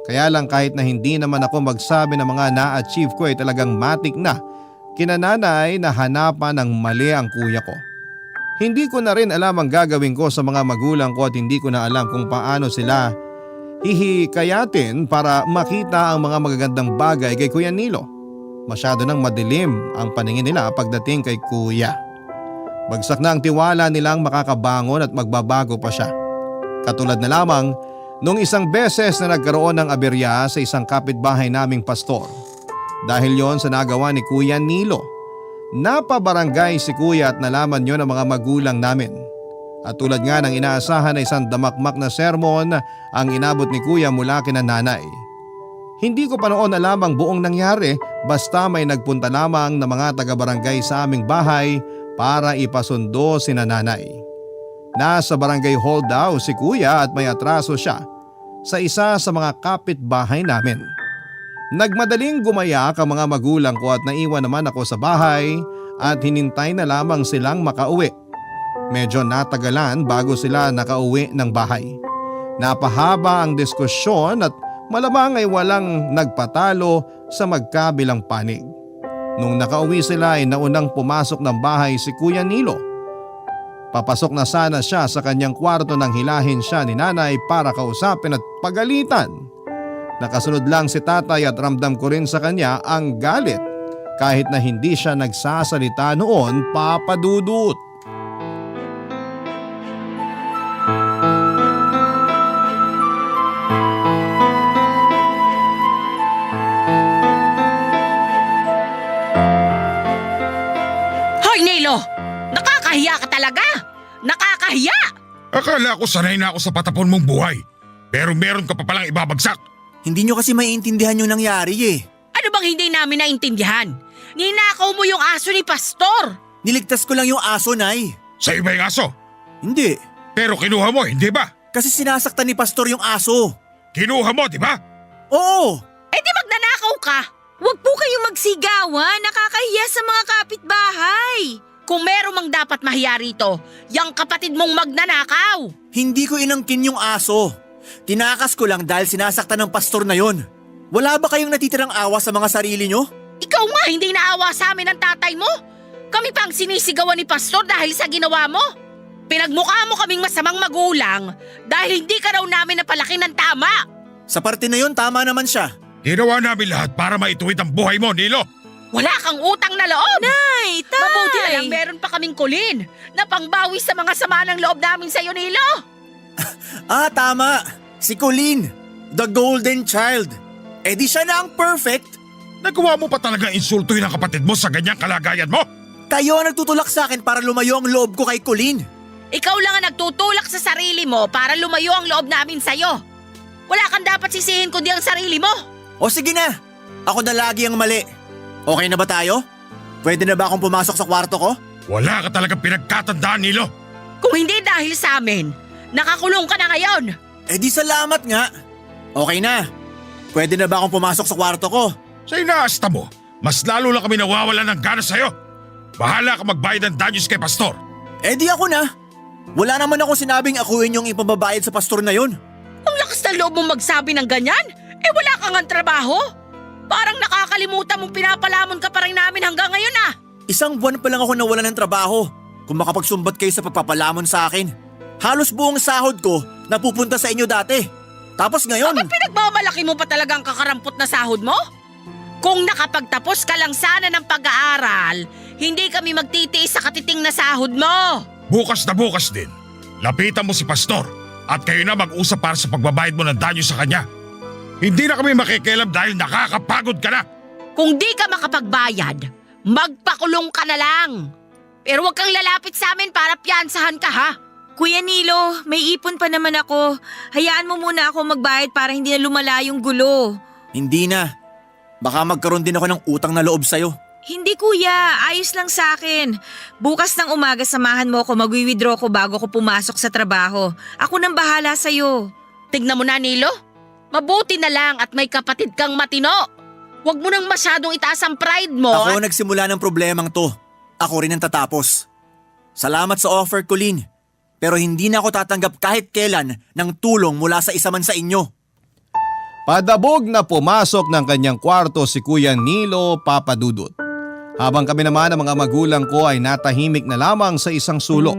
Kaya lang kahit na hindi naman ako magsabi ng mga na-achieve ko ay talagang matik na kinananay na hanapan ng mali ang kuya ko. Hindi ko na rin alam ang gagawin ko sa mga magulang ko at hindi ko na alam kung paano sila hihikayatin para makita ang mga magagandang bagay kay Kuya Nilo. Masyado nang madilim ang paningin nila pagdating kay Kuya. Bagsak na ang tiwala nilang makakabangon at magbabago pa siya. Katulad na lamang nung isang beses na nagkaroon ng aberya sa isang kapitbahay naming pastor. Dahil yon sa nagawa ni Kuya Nilo. Napabarangay si Kuya at nalaman yon ng mga magulang namin. At tulad nga ng inaasahan na isang damakmak na sermon ang inabot ni Kuya mula kina nanay. Hindi ko pa noon alam ang buong nangyari basta may nagpunta lamang na mga taga-barangay sa aming bahay para ipasundo sina nanay. Nasa barangay hall daw si Kuya at may atraso siya sa isa sa mga kapitbahay namin. Nagmadaling gumayak ang mga magulang ko at naiwan naman ako sa bahay at hinintay na lamang silang makauwi. Medyo natagalan bago sila nakauwi ng bahay. Napahaba ang diskusyon at malamang ay walang nagpatalo sa magkabilang panig. Nung nakauwi sila ay naunang pumasok ng bahay si Kuya Nilo. Papasok na sana siya sa kanyang kwarto nang hilahin siya ni nanay para kausapin at pagalitan. Nakasunod lang si tatay at ramdam ko rin sa kanya ang galit kahit na hindi siya nagsasalita noon, Papa Dudut. Hoy Nilo! Nakakahiya ka talaga! Nakakahiya! Akala ko sanay na ako sa patapon mong buhay. Pero meron ka pa palang ibabagsak. Hindi nyo kasi maiintindihan yung nangyari eh. Ano bang hindi namin naintindihan? Ninakaw mo yung aso ni Pastor! Niligtas ko lang yung aso, Nay. Sa iba yung aso. Hindi. Pero kinuha mo, hindi ba? Kasi sinasaktan ni Pastor yung aso. Kinuha mo, di ba? Oo! Eh di magnanakaw ka! Huwag po kayong magsigawan, nakakahiya sa mga kapitbahay. Kung meron mang dapat mahiya rito, yung kapatid mong magnanakaw! Hindi ko inangkin yung aso. Tinakas ko lang dahil sinasaktan ng pastor na yon. Wala ba kayong natitirang awa sa mga sarili nyo? Ikaw nga hindi naawa sa amin ng tatay mo! Kami pang sinisigawan ni Pastor dahil sa ginawa mo! Pinagmukha mo kaming masamang magulang dahil hindi ka raw namin napalaki ng tama! Sa parte na yon, tama naman siya. Ginawa namin lahat para maituwid ang buhay mo, Nilo. Wala kang utang na loob! Nay, tay! Mabuti na lang meron pa kaming kulin na pangbawi sa mga sama ng loob namin sa'yo, Nilo! Ah, tama. Si Colleen, the golden child. Eh di siya na ang perfect. Nagawa mo pa talaga insultuin ang kapatid mo sa ganyang kalagayan mo? Kayo ang nagtutulak sa akin para lumayo ang loob ko kay Colleen. Ikaw lang ang nagtutulak sa sarili mo para lumayo ang loob namin sa'yo. Wala kang dapat sisihin kundi ang sarili mo. O sige na, ako na lagi ang mali. Okay na ba tayo? Pwede na ba akong pumasok sa kwarto ko? Wala ka talagang pinagkatandaan, Nilo. Kung hindi dahil sa amin, nakakulong ka na ngayon. Eh di salamat nga. Okay na. Pwede na ba akong pumasok sa kwarto ko? Sa inaasta mo, mas lalo lang kami nawawalan ng gana sa'yo. Bahala ka magbayad ng danyos kay Pastor. Eh di ako na. Wala naman akong sinabing akuin yung ipababayad sa pastor na yon. Ang lakas na loob mong magsabi ng ganyan? Eh wala kang ang trabaho? Parang nakakalimutan mong pinapalamon ka pa rin namin hanggang ngayon ah. Isang buwan pa lang ako nawala ng trabaho kung makapagsumbat kayo sa pagpapalamon sa akin. Halos buong sahod ko napupunta sa inyo dati. Tapos ngayon… Bakit pinagmamalaki mo pa talagang kakarampot na sahod mo? Kung nakapagtapos ka lang sana ng pag-aaral, hindi kami magtitiis sa katiting na sahod mo. Bukas na bukas din. Lapitan mo si Pastor at kayo na mag-usap para sa pagbabayad mo ng danyo sa kanya. Hindi na kami makikialam dahil nakakapagod ka na. Kung di ka makapagbayad, magpakulong ka na lang. Pero huwag kang lalapit sa amin para piyansahan ka ha. Kuya Nilo, may ipon pa naman ako. Hayaan mo muna ako magbayad para hindi na lumala yung gulo. Hindi na. Baka magkaroon din ako ng utang na loob sa'yo. Hindi kuya, ayos lang sa akin. Bukas ng umaga samahan mo ako, mag-withdraw ko bago ko pumasok sa trabaho. Ako nang bahala sa'yo. Tignan mo na, Nilo. Mabuti na lang at may kapatid kang matino. Huwag mo nang masyadong itaas ang pride mo. Ako nagsimula ng problemang to. Ako rin ang tatapos. Salamat sa offer, Colleen. Pero hindi na ako tatanggap kahit kailan ng tulong mula sa isa man sa inyo. Padabog na pumasok ng kanyang kwarto si Kuya Nilo Papadudut. Habang kami naman ang mga magulang ko ay natahimik na lamang sa isang sulok.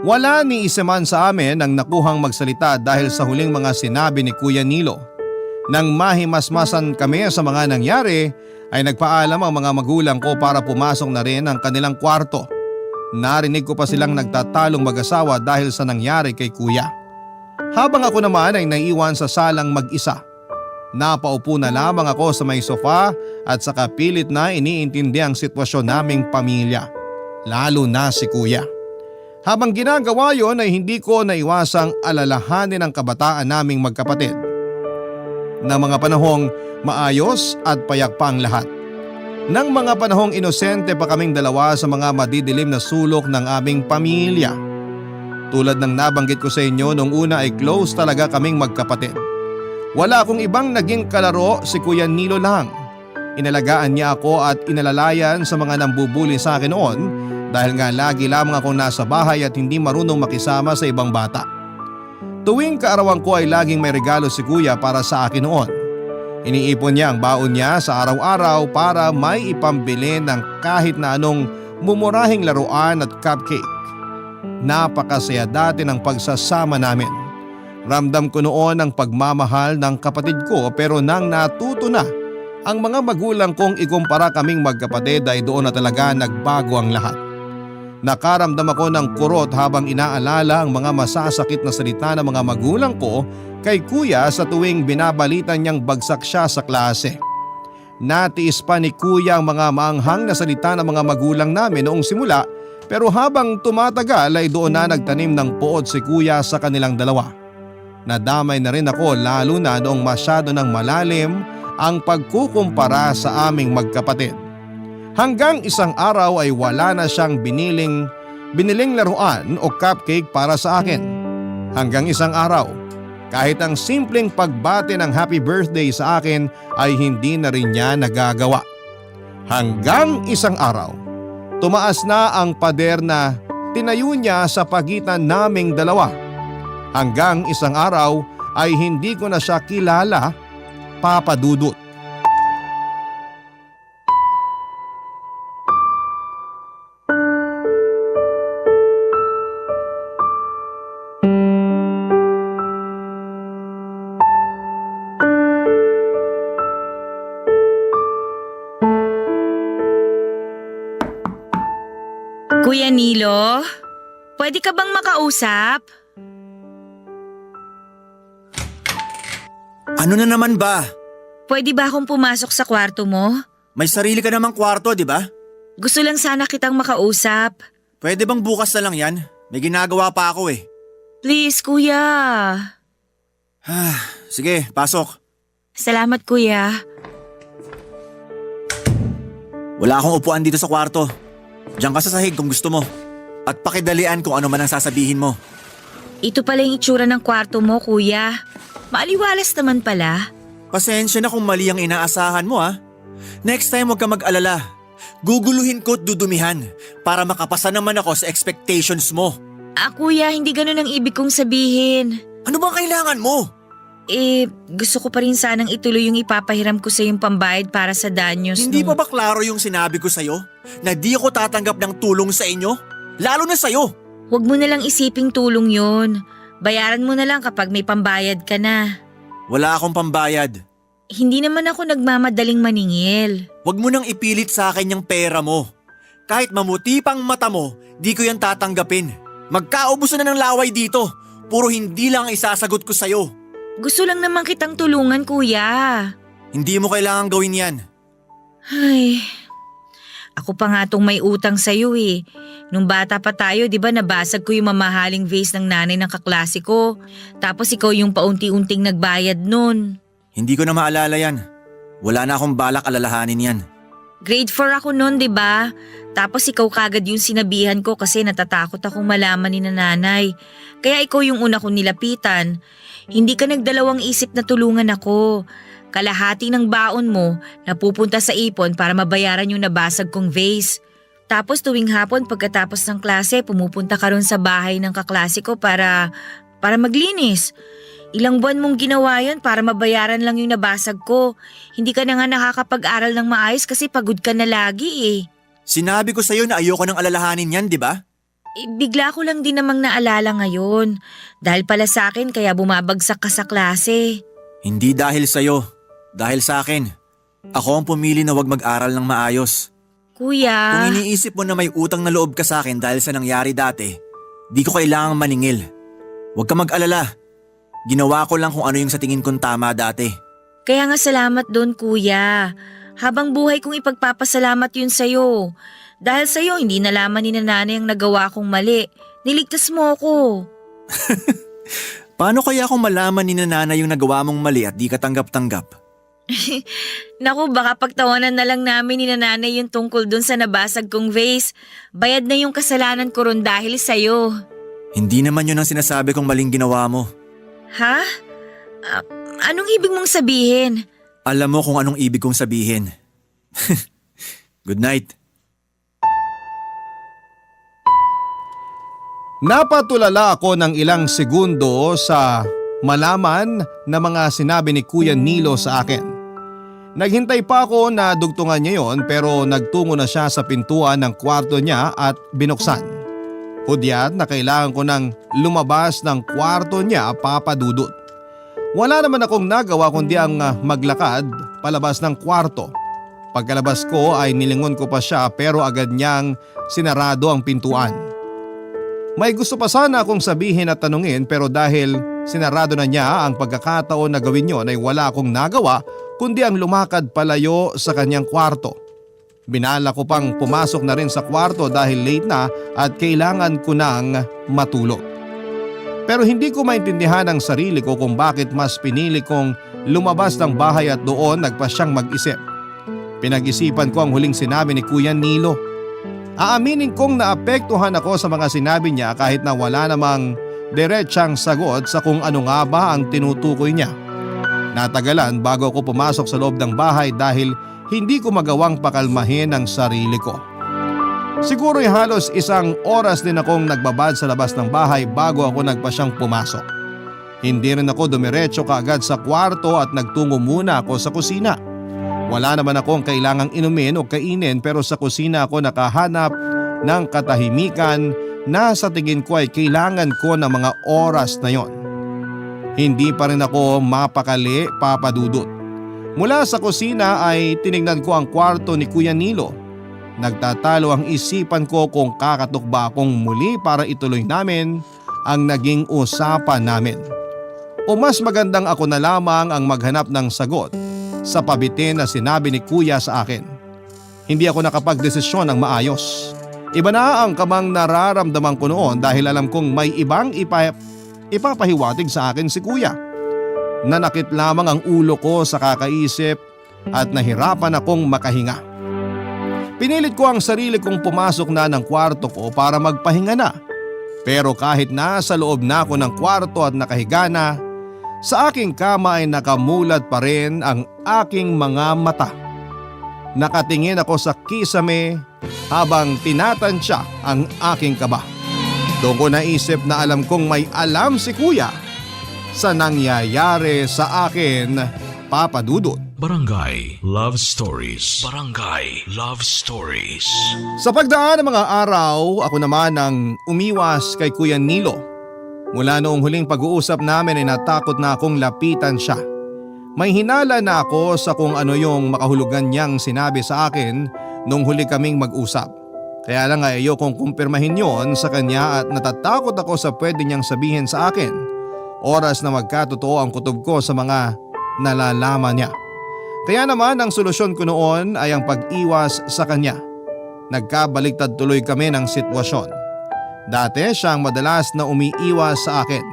Wala ni isa man sa amin ang nakuhang magsalita dahil sa huling mga sinabi ni Kuya Nilo. Nang mahimasmasan kami sa mga nangyari ay nagpaalam ang mga magulang ko para pumasok na rin ang kanilang kwarto. Narinig ko pa silang nagtatalong mag-asawa dahil sa nangyari kay Kuya. Habang ako naman ay naiwan sa salang mag-isa. Napaupo na lamang ako sa may sofa at saka pilit na iniintindi ang sitwasyon naming pamilya. Lalo na si Kuya. Habang ginagawa yon ay hindi ko naiwasang alalahanin ang kabataan naming magkapatid. Na mga panahong maayos at payak pa ang lahat. Nang mga panahong inosente pa kaming dalawa sa mga madidilim na sulok ng aming pamilya. Tulad ng nabanggit ko sa inyo nung una ay close talaga kaming magkapatid. Wala akong ibang naging kalaro, si Kuya Nilo lang. Inalagaan niya ako at inalalayan sa mga nambubuli sa akin noon dahil nga lagi lamang akong nasa bahay at hindi marunong makisama sa ibang bata. Tuwing kaarawan ko ay laging may regalo si Kuya para sa akin noon. Iniipon niya ang baon niya sa araw-araw para may ipambili ng kahit na anong mumurahing laruan at cupcake. Napakasaya dati ng pagsasama namin. Ramdam ko noon ang pagmamahal ng kapatid ko pero nang natuto na ang mga magulang kong ikumpara kaming magkapatid ay doon na talaga nagbago ang lahat. Nakaramdam ako ng kurot habang inaalala ang mga masasakit na salita ng mga magulang ko kay Kuya sa tuwing binabalitan niyang bagsak siya sa klase. Natiis pa ni Kuya ang mga maanghang na salita ng mga magulang namin noong simula pero habang tumatagal ay doon na nagtanim ng poot si Kuya sa kanilang dalawa. Nadamay na rin ako lalo na noong masyado ng malalim ang pagkukumpara sa aming magkapatid. Hanggang isang araw ay wala na siyang biniling laruan o cupcake para sa akin. Hanggang isang araw, kahit ang simpleng pagbati ng happy birthday sa akin ay hindi na rin niya nagagawa. Hanggang isang araw, tumaas na ang pader na tinayo niya sa pagitan naming dalawa. Hanggang isang araw ay hindi ko na siya kilala, Papa Dudut. Kuya Nilo, pwede ka bang makausap? Ano na naman ba? Pwede ba akong pumasok sa kwarto mo? May sarili ka namang kwarto, di ba? Gusto lang sana kitang makausap. Pwede bang bukas na lang yan? May ginagawa pa ako eh. Please, kuya. Sige, pasok. Salamat, kuya. Wala akong upuan dito sa kwarto. Diyan ka sa sahig kung gusto mo. At pakidalian kung ano man ang sasabihin mo. Ito pala yung itsura ng kwarto mo, kuya. Maaliwalas naman pala. Pasensya na kung mali ang inaasahan mo ha. Next time huwag ka mag-alala. Guguluhin ko at dudumihan para makapasa naman ako sa expectations mo. Kuya, hindi ganun ang ibig kong sabihin. Ano bang kailangan mo? Gusto ko pa rin sanang ituloy yung ipapahiram ko sa yung pambayad para sa danyos. Hindi pa ba klaro yung sinabi ko sa'yo? Na di ako tatanggap ng tulong sa inyo? Lalo na sa'yo. Huwag mo na lang isiping tulong yun. Bayaran mo na lang kapag may pambayad ka na. Wala akong pambayad. Hindi naman ako nagmamadaling maningil. Huwag mo nang ipilit sa akin yung pera mo. Kahit mamuti pang mata mo, di ko yan tatanggapin. Magkaubusan na ng laway dito. Puro hindi lang ang isasagot ko sa'yo. Gusto lang naman kitang tulungan, kuya. Hindi mo kailangang gawin yan. Ay, ako pa nga tong may utang sa'yo eh. Nung bata pa tayo, di ba nabasag ko yung mamahaling vase ng nanay ng kaklase ko. Tapos ikaw yung paunti-unting nagbayad nun. Hindi ko na maalala yan. Wala na akong balak alalahanin yan. Grade 4 ako nun, di ba? Tapos ikaw kagad yung sinabihan ko kasi natatakot akong malaman ni nanay. Kaya ikaw yung una kong nilapitan. Hindi ka nagdalawang isip na tulungan ako. Kalahati ng baon mo napupunta sa ipon para mabayaran yung nabasag kong vase. Tapos tuwing hapon pagkatapos ng klase, pumupunta ka ron sa bahay ng kaklase ko para maglinis. Ilang buwan mong ginawa yun para mabayaran lang yung nabasag ko. Hindi ka na nga nakakapag-aral ng maayos kasi pagod ka na lagi eh. Sinabi ko sa'yo na ayoko nang alalahanin yan, di ba? Bigla ko lang din namang naalala ngayon. Dahil pala sa akin kaya bumabagsak ka sa klase. Hindi dahil sa'yo. Dahil sa akin. Ako ang pumili na wag mag-aral ng maayos. Kuya… Kung iniisip mo na may utang na loob ka sa akin dahil sa nangyari dati, di ko kailangang maningil. Huwag ka mag-alala. Ginawa ko lang kung ano yung sa tingin kong tama dati. Kaya nga salamat doon, kuya. Habang buhay kong ipagpapasalamat yun sa'yo. Dahil sa'yo, hindi nalaman ni nanay ang nagawa kong mali. Niligtas mo ako. Paano kaya kung malaman ni nanay yung nagawa mong mali at di ka tanggap-tanggap? Naku, baka pagtawanan na lang namin ni nanay yung tungkol dun sa nabasag kong vase. Bayad na yung kasalanan ko ron dahil sa'yo. Hindi naman yun ang sinasabi kong maling ginawa mo. Ha? Anong ibig mong sabihin? Alam mo kung anong ibig kong sabihin. Good night. Napatulala ako ng ilang segundo sa malaman na mga sinabi ni Kuya Nilo sa akin. Naghintay pa ako na dugtungan niya yon pero nagtungo na siya sa pintuan ng kwarto niya at binuksan. Hudyat na kailangan ko nang lumabas ng kwarto niya, Papa Dudut. Wala naman akong nagawa kundi ang maglakad palabas ng kwarto. Pagkalabas ko ay nilingon ko pa siya pero agad niyang sinarado ang pintuan. May gusto pa sana akong sabihin at tanungin pero dahil sinarado na niya ang pagkakataon na gawin yon ay wala akong nagawa kundi ang lumakad palayo sa kanyang kwarto. Binala ko pang pumasok na rin sa kwarto dahil late na at kailangan ko nang matulog. Pero hindi ko maintindihan ang sarili ko kung bakit mas pinili kong lumabas ng bahay at doon nagpa siyang mag-isip. Pinag-isipan ko ang huling sinabi ni Kuya Nilo. Aaminin kong naapektuhan ako sa mga sinabi niya kahit na wala namang diretsang sagot sa kung ano nga ba ang tinutukoy niya. Natagalan bago ako pumasok sa loob ng bahay dahil hindi ko magawang pakalmahin ang sarili ko. Siguro'y halos isang oras din akong nagbabad sa labas ng bahay bago ako nagpasyang pumasok. Hindi rin ako dumiretso kaagad sa kwarto at nagtungo muna ako sa kusina. Wala naman akong kailangang inumin o kainin pero sa kusina ako nakahanap ng katahimikan na sa tingin ko ay kailangan ko ng mga oras na yon. Hindi pa rin ako mapakali, Papa Dudut. Mula sa kusina ay tinignan ko ang kwarto ni Kuya Nilo. Nagtatalo ang isipan ko kung kakatok ba akong muli para ituloy namin ang naging usapan namin. O mas magandang ako na lamang ang maghanap ng sagot sa pabitin na sinabi ni Kuya sa akin. Hindi ako nakapagdesisyon ng maayos. Iba na ang kamang nararamdaman ko noon dahil alam kong may ibang ipapahiwatig sa akin si Kuya. Nanakit lamang ang ulo ko sa kakaisip at nahirapan akong makahinga. Pinilit ko ang sarili kong pumasok na ng kwarto ko para magpahinga na. Pero kahit nasa loob na ako ng kwarto at nakahiga na, sa aking kama ay nakamulat pa rin ang aking mga mata. Nakatingin ako sa kisame habang tinatansya ang aking kaba. Doon ko naisip na alam kong may alam si Kuya sa nangyayari sa akin, Papa Dudut. Barangay Love Stories. Barangay Love Stories. Sa pagdaan ng mga araw, ako naman ang umiwas kay Kuya Nilo. Mula noong huling pag-uusap namin ay natakot na akong lapitan siya. May hinala na ako sa kung ano yung makahulugan niyang sinabi sa akin nung huli kaming mag-usap. Kaya lang ayokong kumpirmahin yon sa kanya at natatakot ako sa pwede niyang sabihin sa akin. Oras na magkatotoo ang kutob ko sa mga nalalaman niya. Kaya naman ang solusyon ko noon ay ang pag-iwas sa kanya. Nagkabaliktad tuloy kami ng sitwasyon. Dati siyang madalas na umiiwas sa akin.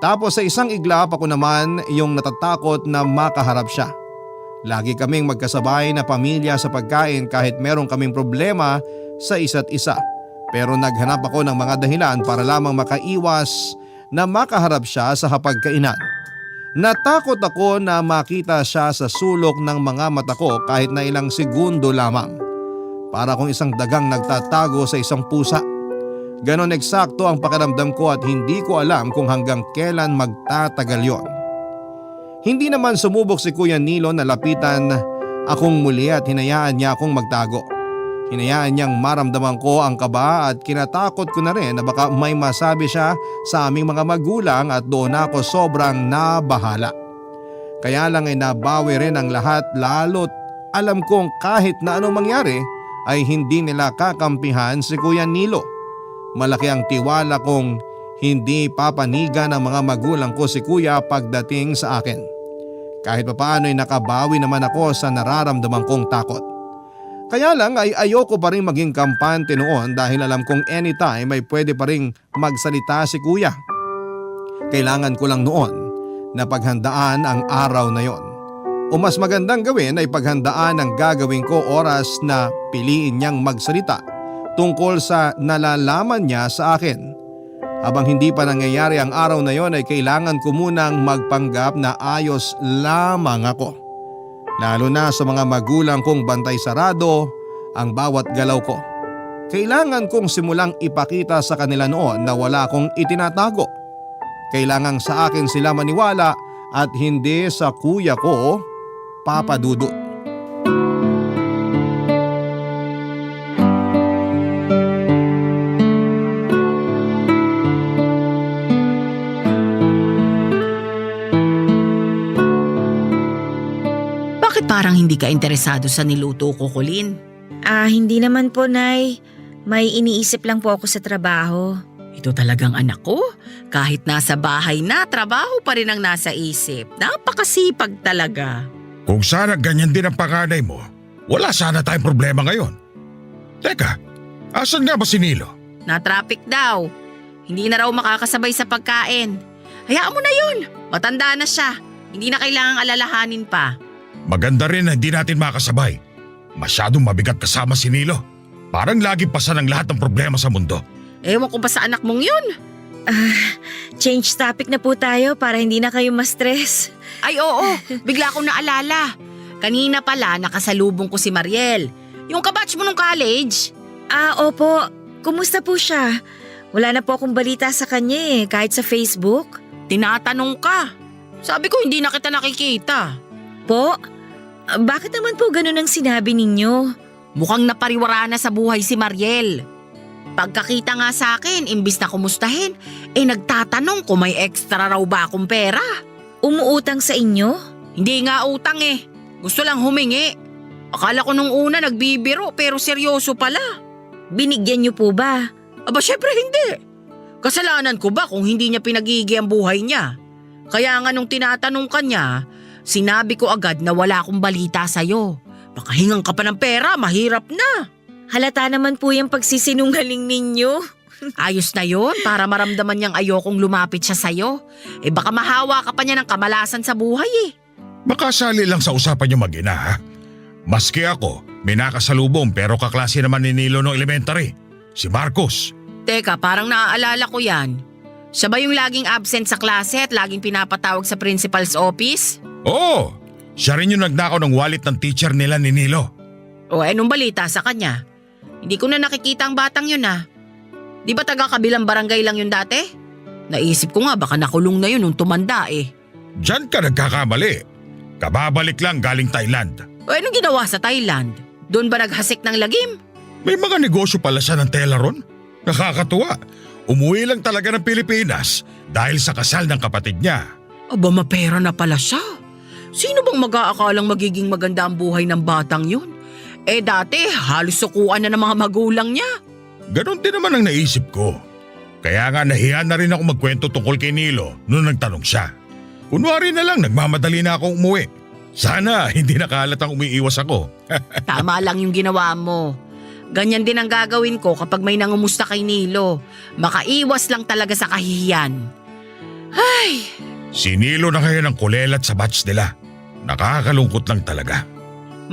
Tapos sa isang iglap ako naman yung natatakot na makaharap siya. Lagi kaming magkasabay na pamilya sa pagkain kahit meron kaming problema sa isa't isa. Pero naghanap ako ng mga dahilan para lamang makaiwas na makaharap siya sa hapagkainan. Natakot ako na makita siya sa sulok ng mga mata ko kahit na ilang segundo lamang. Para kung isang dagang nagtatago sa isang pusa. Ganon eksakto ang pakiramdam ko at hindi ko alam kung hanggang kailan magtatagal yon. Hindi naman sumubok si Kuya Nilo na lapitan akong muli at hinayaan niya akong magtago. Hinayaan niyang maramdaman ko ang kaba at kinatakot ko na rin na baka may masabi siya sa aming mga magulang at doon ako sobrang nabahala. Kaya lang ay nabawi rin ang lahat lalo't alam kong kahit na anong mangyari ay hindi nila kakampihan si Kuya Nilo. Malaki ang tiwala kong hindi papanigan ng mga magulang ko si Kuya pagdating sa akin. Kahit papaano ay nakabawi naman ako sa nararamdaman kong takot. Kaya lang ay ayoko pa rin maging kampante noon dahil alam kong anytime ay pwede pa rin magsalita si Kuya. Kailangan ko lang noon na paghandaan ang araw na yon. O mas magandang gawin ay paghandaan ang gagawin ko oras na piliin niyang magsalita tungkol sa nalalaman niya sa akin. Habang hindi pa nangyayari ang araw na yon ay kailangan ko munang magpanggap na ayos lamang ako. Lalo na sa mga magulang kong bantay sarado ang bawat galaw ko. Kailangan kong simulang ipakita sa kanila noon na wala akong itinatago. Kailangan sa akin sila maniwala at hindi sa kuya ko, Papa Dudut. Parang hindi ka interesado sa niluto ko, Colleen. Hindi naman po, Nay. May iniisip lang po ako sa trabaho. Ito talagang anak ko. Kahit nasa bahay na, trabaho pa rin ang nasa isip. Napakasipag talaga. Kung sana ganyan din ang panganay mo, wala sana tayong problema ngayon. Teka, asan nga ba si Nilo? Na-traffic daw. Hindi na raw makakasabay sa pagkain. Hayaan mo na yun. Matanda na siya. Hindi na kailangang alalahanin pa. Maganda rin na hindi natin makasabay. Masyadong mabigat kasama si Nilo. Parang lagi pasan ang lahat ng problema sa mundo. Ewan ko ba sa anak mong yun? Change topic na po tayo para hindi na kayo ma-stress. Ay oo, bigla akong naalala. Kanina pala nakasalubong ko si Mariel. Yung kabatch mo nung college. Opo. Kumusta po siya? Wala na po akong balita sa kanya kahit sa Facebook. Tinatanong ka. Sabi ko hindi na kita nakikita. Po? Bakit naman po ganun ang sinabi ninyo? Mukhang napariwara na sa buhay si Mariel. Pagkakita nga sa akin, imbis na kumustahin, nagtatanong kung may extra raw ba akong pera. Umuutang sa inyo? Hindi nga utang Gusto lang humingi. Akala ko nung una nagbibiro pero seryoso pala. Binigyan niyo po ba? Aba syempre hindi. Kasalanan ko ba kung hindi niya pinagigi ang buhay niya? Kaya nga nung tinatanong ka niya, sinabi ko agad na wala akong balita sa'yo. Baka hingang ka pa ng pera, mahirap na. Halata naman po yung pagsisinungaling ninyo. Ayos na yon para maramdaman niyang ayokong lumapit siya sa'yo. Baka mahawa ka pa niya ng kamalasan sa buhay Baka sali lang sa usapan niyo mag-ina ha? Maski ako, may nakasalubong pero kaklase naman ni Nilo ng elementary. Si Marcos. Teka, parang naaalala ko yan. Siya ba yung laging absent sa klase at laging pinapatawag sa principal's office? Oo, siya rin yung nagnakaw ng wallet ng teacher nila ni Nilo. Anong balita sa kanya? Hindi ko na nakikita ang batang yun Di ba taga kabilang barangay lang yun dati? Naisip ko nga baka nakulong na yun nung tumanda Diyan ka nagkakamali. Kababalik lang galing Thailand. Anong ginawa sa Thailand? Doon ba naghasik ng lagim? May mga negosyo pala siya ng tela ron. Nakakatuwa. Umuwi lang talaga ng Pilipinas dahil sa kasal ng kapatid niya. Aba, mapera na pala siya. Sino bang mag-aakalang magiging maganda ang buhay ng batang yun? Dati halos sukuan na ng mga magulang niya. Ganon din naman ang naisip ko. Kaya nga nahiya na rin ako magkwento tungkol kay Nilo noong nagtanong siya. Kunwari na lang nagmamadali na akong umuwi. Sana hindi nakahalatang umiiwas ako. Tama lang yung ginawa mo. Ganyan din ang gagawin ko kapag may nangumusta kay Nilo. Makaiwas lang talaga sa kahihiyan. Ay, Si Nilo na kaya ng kulelat sa batch nila. Nakakalungkot lang talaga.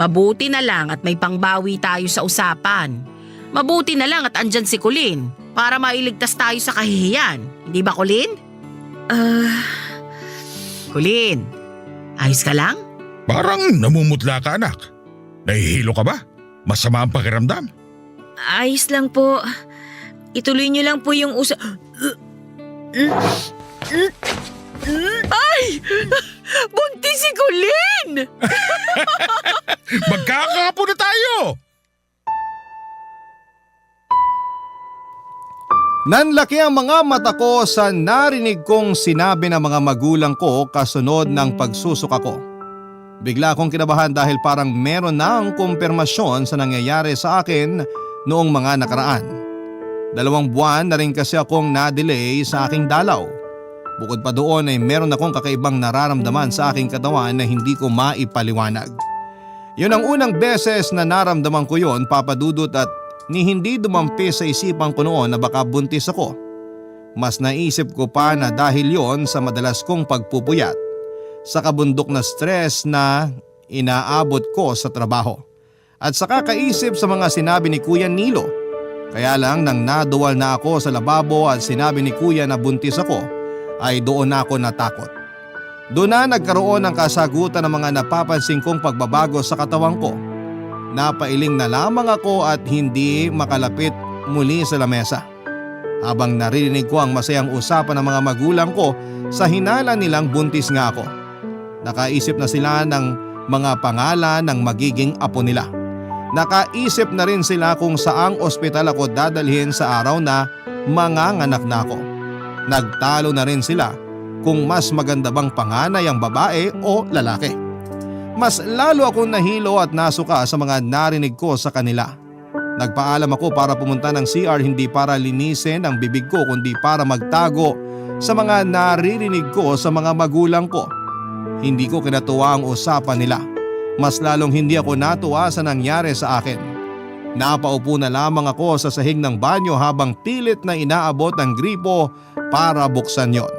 mabuti na lang at may pangbawi tayo sa usapan. Mabuti na lang at andyan si Colleen para mailigtas tayo sa kahihiyan. Hindi ba, Colleen? Colleen, ayos ka lang? Parang namumutla ka, anak. Nahihilo ka ba? Masama ang pakiramdam. Ayos lang po. Ituloy niyo lang po yung Ay! Buntis si Colleen! Magkakapo na tayo! Nanlaki ang mga mata ko sa narinig kong sinabi ng mga magulang ko kasunod ng pagsusuka ko. Bigla akong kinabahan dahil parang meron na ang kumpirmasyon sa nangyayari sa akin noong mga nakaraan. 2 buwan na rin kasi akong na-delay sa aking dalaw. Bukod pa doon ay meron akong kakaibang nararamdaman sa aking katawan na hindi ko maipaliwanag. Yun ang unang beses na naramdaman ko yon, Papa Dudut, at ni hindi dumampi sa isipan ko noon na baka buntis ako. Mas naisip ko pa na dahil yon sa madalas kong pagpupuyat, sa kabundok na stress na inaabot ko sa trabaho, at sa kakaisip sa mga sinabi ni Kuya Nilo. Kaya lang nang naduwal na ako sa lababo at sinabi ni Kuya na buntis ako, ay doon na ako natakot. Doon na nagkaroon ng kasagutan ng mga napapansin kong pagbabago sa katawan ko. Napailing na lamang ako at hindi makalapit muli sa lamesa. Habang naririnig ko ang masayang usapan ng mga magulang ko sa hinala nilang buntis nga ako. Nakaisip na sila ng mga pangalan ng magiging apo nila. Nakaisip na rin sila kung saang ospital ako dadalhin sa araw na manganganak na ako. Nagtalo na rin sila kung mas maganda bang panganay ang babae o lalaki. Mas lalo akong nahilo at nasuka sa mga narinig ko sa kanila. Nagpaalam ako para pumunta ng CR, hindi para linisin ang bibig ko kundi para magtago sa mga naririnig ko sa mga magulang ko. Hindi ko kinatuwa ang usapan nila. Mas lalong hindi ako natuwa sa nangyari sa akin. Napaupo na lamang ako sa sahig ng banyo habang pilit na inaabot ang gripo para buksan yon.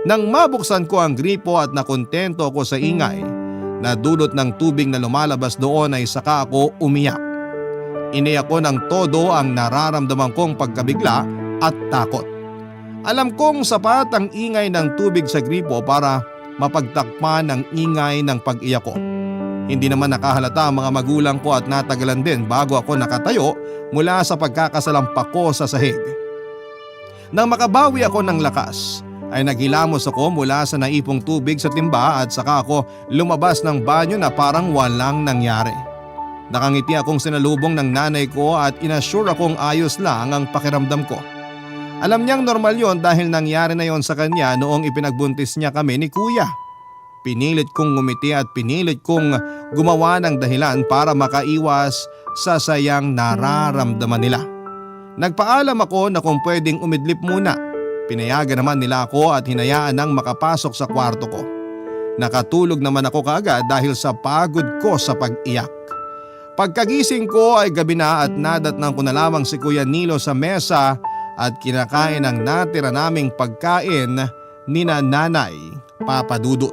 Nang mabuksan ko ang gripo at nakontento ako sa ingay na dulot ng tubig na lumalabas doon, ay saka ako umiyak. Iniyak ko ng todo ang nararamdaman kong pagkabigla at takot. Alam kong sapat ang ingay ng tubig sa gripo para mapagtakpan ang ingay ng pag-iyak ko. Hindi naman nakahalata ang mga magulang ko at natagalan din bago ako nakatayo mula sa pagkakasalampak ko sa sahig. Nang makabawi ako ng lakas, ay naghilamos ako mula sa naipong tubig sa timba at saka ako lumabas ng banyo na parang walang nangyari. Nakangiti akong sinalubong ng nanay ko at inassure akong ayos lang ang pakiramdam ko. Alam niyang normal yon dahil nangyari na yon sa kanya noong ipinagbuntis niya kami ni Kuya. Pinilit kong ngumiti at pinilit kong gumawa ng dahilan para makaiwas sa sayang nararamdaman nila. Nagpaalam ako na kung pwedeng umidlip muna. Pinayagan naman nila ako at hinayaan nang makapasok sa kwarto ko. Nakatulog naman ako kaagad dahil sa pagod ko sa pag-iyak. Pagkagising ko ay gabi na at nadatnang ko na lamang si Kuya Nilo sa mesa at kinakain ang natira naming pagkain ni Nanay Papa Dudut.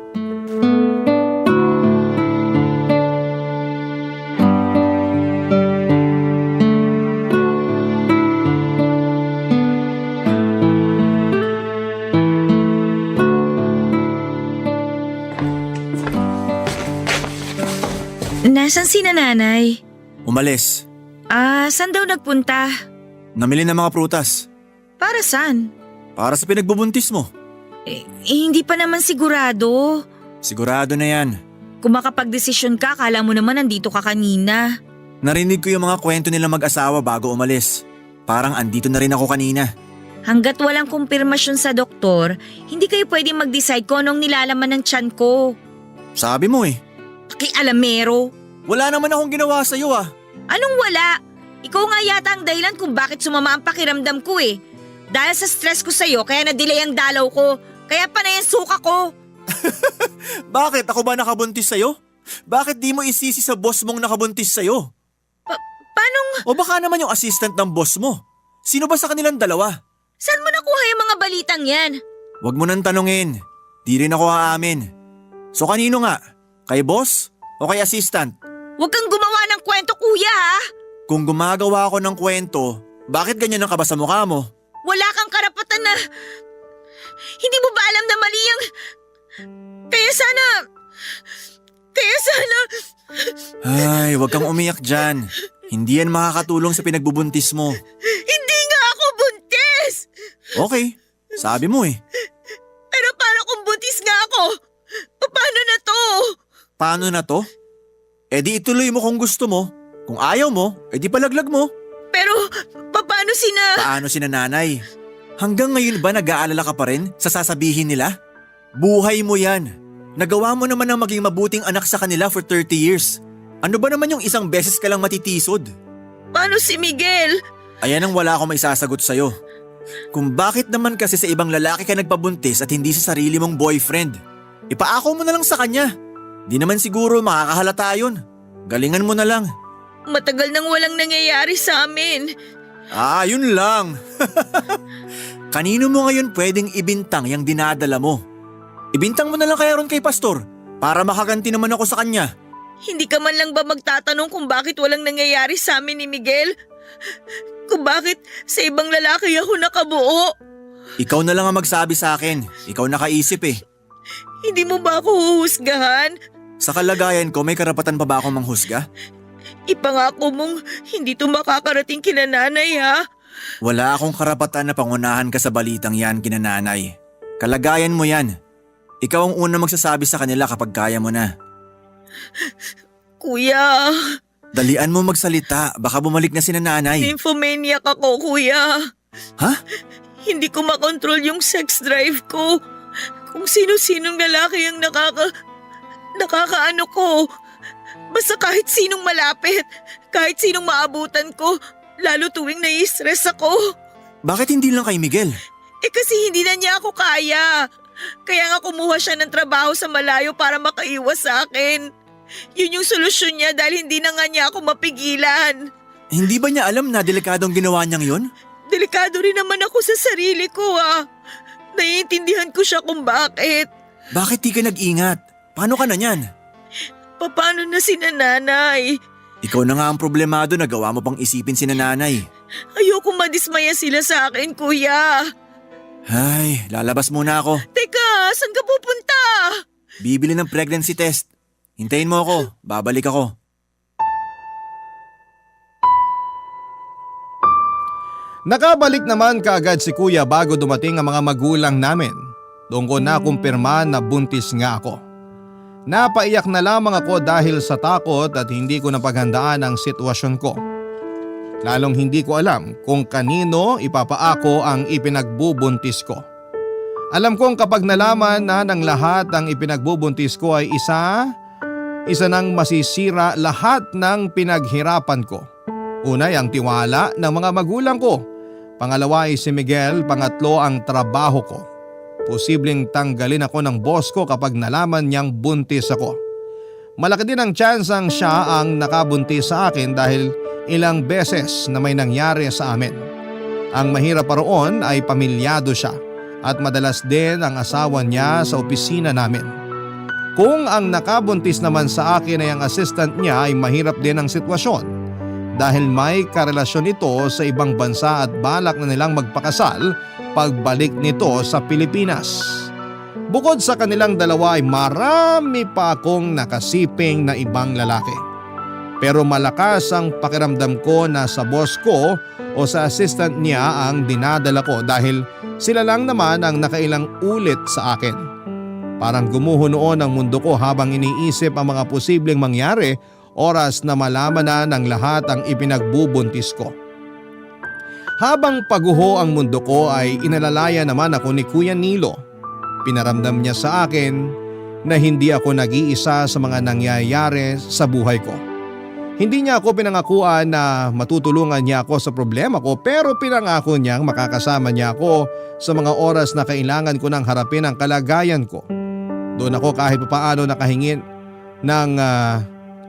Nasaan si nanay? Umalis. Saan daw nagpunta? Namili ng mga prutas. Para saan? Para sa pinagbubuntis mo. Hindi pa naman sigurado. Sigurado na yan. Kung makapag-desisyon ka, kala mo naman nandito ka kanina. Narinig ko yung mga kwento nila mag-asawa bago umalis. Parang andito na rin ako kanina. Hanggat walang kumpirmasyon sa doktor, hindi kayo pwedeng mag-decide kung anong nilalaman ng tiyan ko. Sabi mo eh. Pakialamero. Wala naman akong ginawa sa'yo ah. Anong wala? Ikaw nga yata ang dahilan kung bakit sumama ang pakiramdam ko eh. Dahil sa stress ko sa'yo kaya na-delay ang dalaw ko. Kaya panay ang suka ko. Bakit? Ako ba nakabuntis sa'yo? Bakit di mo isisi sa boss mong nakabuntis sa'yo? Paanong... O baka naman yung assistant ng boss mo? Sino ba sa kanilang dalawa? Saan mo nakuha yung mga balitang yan? Huwag mo nang tanungin. Di rin ako aamin. So kanino nga? Kay boss o kay assistant? Huwag kang gumawa ng kwento, kuya ha? Kung gumagawa ako ng kwento, bakit ganyan ang kaba sa mukha mo? Wala kang karapatan na... Hindi mo ba alam na mali ang... Kaya sana... Ay, huwag kang umiyak dyan. Hindi yan makakatulong sa pinagbubuntis mo. Hindi nga ako buntis! Okay, sabi mo eh. Pero paano kung buntis nga ako? Paano na to? Paano na to? Eh di ituloy mo kung gusto mo. Kung ayaw mo, eh di palaglag mo. Pero paano Paano sina nanay? Hanggang ngayon ba nag-aalala ka pa rin sa sasabihin nila? Buhay mo yan. Nagawa mo naman ang maging mabuting anak sa kanila for 30 years. Ano ba naman yung isang beses ka lang matitisod? Paano si Miguel? Ayan ang wala akong maisasagot sa'yo. Kung bakit naman kasi sa ibang lalaki ka nagpabuntis at hindi sa sarili mong boyfriend? Ipaako mo na lang sa kanya. Di naman siguro makakahalata yun. Galingan mo na lang. Matagal nang walang nangyayari sa amin. Ah, yun lang. Kanino mo ngayon pwedeng ibintang yung dinadala mo? Ibintang mo na lang kaya ron kay pastor para makaganti naman ako sa kanya. Hindi ka man lang ba magtatanong kung bakit walang nangyayari sa amin ni Miguel? Kung bakit sa ibang lalaki ako nakabuo? Ikaw na lang ang magsabi sa akin. Ikaw nakaisip eh. Hindi mo ba ako huhusgahan? Sa kalagayan ko, may karapatan pa ba akong manghusga? Ipangako mong hindi to makakarating kina nanay ha? Wala akong karapatan na pangunahan ka sa balitang yan kina nanay. Kalagayan mo yan. Ikaw ang unang magsasabi sa kanila kapag kaya mo na. Kuya, Dalian mo magsalita, baka bumalik na si nanay. nymphomaniac ako kuya. Ha? Hindi ko makontrol yung sex drive ko. Kung sino-sinong lalaki ang nakakaano ko. Basta kahit sinong malapit, kahit sinong maabutan ko, lalo tuwing nai-stress ako. Bakit hindi lang kay Miguel? Kasi hindi na niya ako kaya. Kaya nga kumuha siya ng trabaho sa malayo para makaiwas sa akin. Yun yung solusyon niya dahil hindi na nga niya ako mapigilan. Hindi ba niya alam na delikadong ginawa niyang yun? Delikado rin naman ako sa sarili ko Naiintindihan ko siya kung bakit. Bakit di ka nag-ingat? Paano ka na niyan? Paano na si nanay? Ikaw na nga ang problemado na gawa mo pang isipin si nanay. Ayoko madismaya sila sa akin, kuya. Ay, lalabas muna ako. Teka, saan ka pupunta? Bibili ng pregnancy test. Hintayin mo ako, babalik ako. Nakabalik naman kaagad si kuya bago dumating ang mga magulang namin. Doon ko nakumpirma na buntis nga ako. Napaiyak na lamang ako dahil sa takot at hindi ko napaghandaan ang sitwasyon ko. Lalong hindi ko alam kung kanino ipapaako ang ipinagbubuntis ko. Alam kong kapag nalaman na ng lahat ang ipinagbubuntis ko ay isa nang masisira lahat ng pinaghirapan ko. Una ay ang tiwala ng mga magulang ko. Pangalawa ay si Miguel, pangatlo ang trabaho ko. Posibleng tanggalin ako ng boss ko kapag nalaman niyang buntis ako. Malaki din ang tsansang siya ang nakabuntis sa akin dahil ilang beses na may nangyari sa amin. Ang mahirap pa roon ay pamilyado siya at madalas din ang asawa niya sa opisina namin. Kung ang nakabuntis naman sa akin ay ang assistant niya ay mahirap din ang sitwasyon dahil may karelasyon ito sa ibang bansa at balak na nilang magpakasal pagbalik nito sa Pilipinas. Bukod sa kanilang dalawa ay marami pa akong nakasiping na ibang lalaki. Pero malakas ang pakiramdam ko na sa boss ko o sa assistant niya ang dinadala ko dahil sila lang naman ang nakailang ulit sa akin. Parang gumuho noon ang mundo ko habang iniisip ang mga posibleng mangyari oras na malaman na ng lahat ang ipinagbubuntis ko. Habang paguho ang mundo ko ay inalalaya naman ako ni Kuya Nilo. Pinaramdam niya sa akin na hindi ako nag-iisa sa mga nangyayari sa buhay ko. Hindi niya ako pinangakuan na matutulungan niya ako sa problema ko, pero pinangako niyang makakasama niya ako sa mga oras na kailangan ko nang harapin ang kalagayan ko. Doon ako kahit papaano nakahingin ng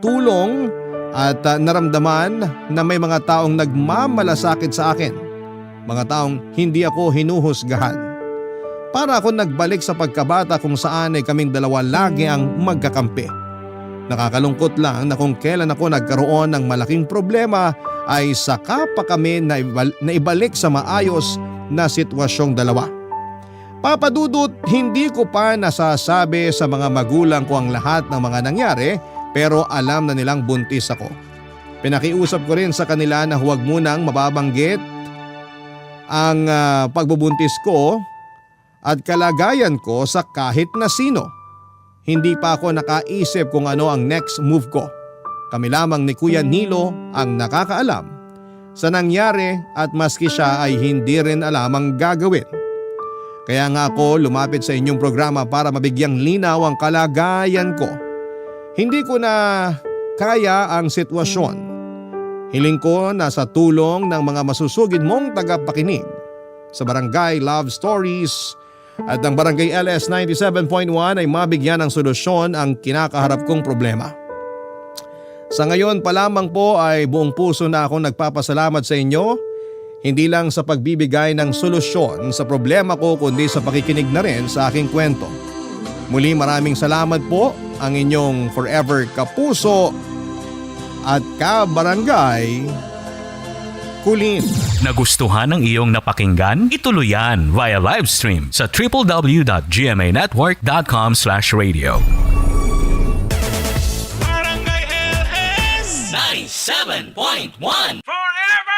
tulong at naramdaman na may mga taong nagmamalasakit sa akin. Mga taong hindi ako hinuhusgahan. Para ako nagbalik sa pagkabata kung saan ay kaming dalawa lagi ang magkakampi. Nakakalungkot lang na kung kailan ako nagkaroon ng malaking problema ay saka pa kami naibalik sa maayos na sitwasyong dalawa. Papa Dudut, hindi ko pa nasasabi sa mga magulang ko ang lahat ng mga nangyari pero alam na nilang buntis ako. Pinakiusap ko rin sa kanila na huwag munang mababanggit ang pagbubuntis ko at kalagayan ko sa kahit na sino. Hindi pa ako nakaisip kung ano ang next move ko. Kami lamang ni Kuya Nilo ang nakakaalam sa nangyari at maski siya ay hindi rin alam ang gagawin. Kaya nga ako lumapit sa inyong programa para mabigyang linaw ang kalagayan ko. Hindi ko na kaya ang sitwasyon. Hiling ko na sa tulong ng mga masusugid mong tagapakinig sa Barangay Love Stories at ang Barangay LS 97.1 ay mabigyan ng solusyon ang kinakaharap kong problema. Sa ngayon pa lamang po ay buong puso na akong nagpapasalamat sa inyo, hindi lang sa pagbibigay ng solusyon sa problema ko kundi sa pakikinig na rin sa aking kwento. Muli maraming salamat po, ang inyong forever kapuso at kabarangay, Kulin. Nagustuhan ng iyong napakinggan? Ituloy yan via live stream sa www.gmanetwork.com/radio. Barangay LS 97.1 Forever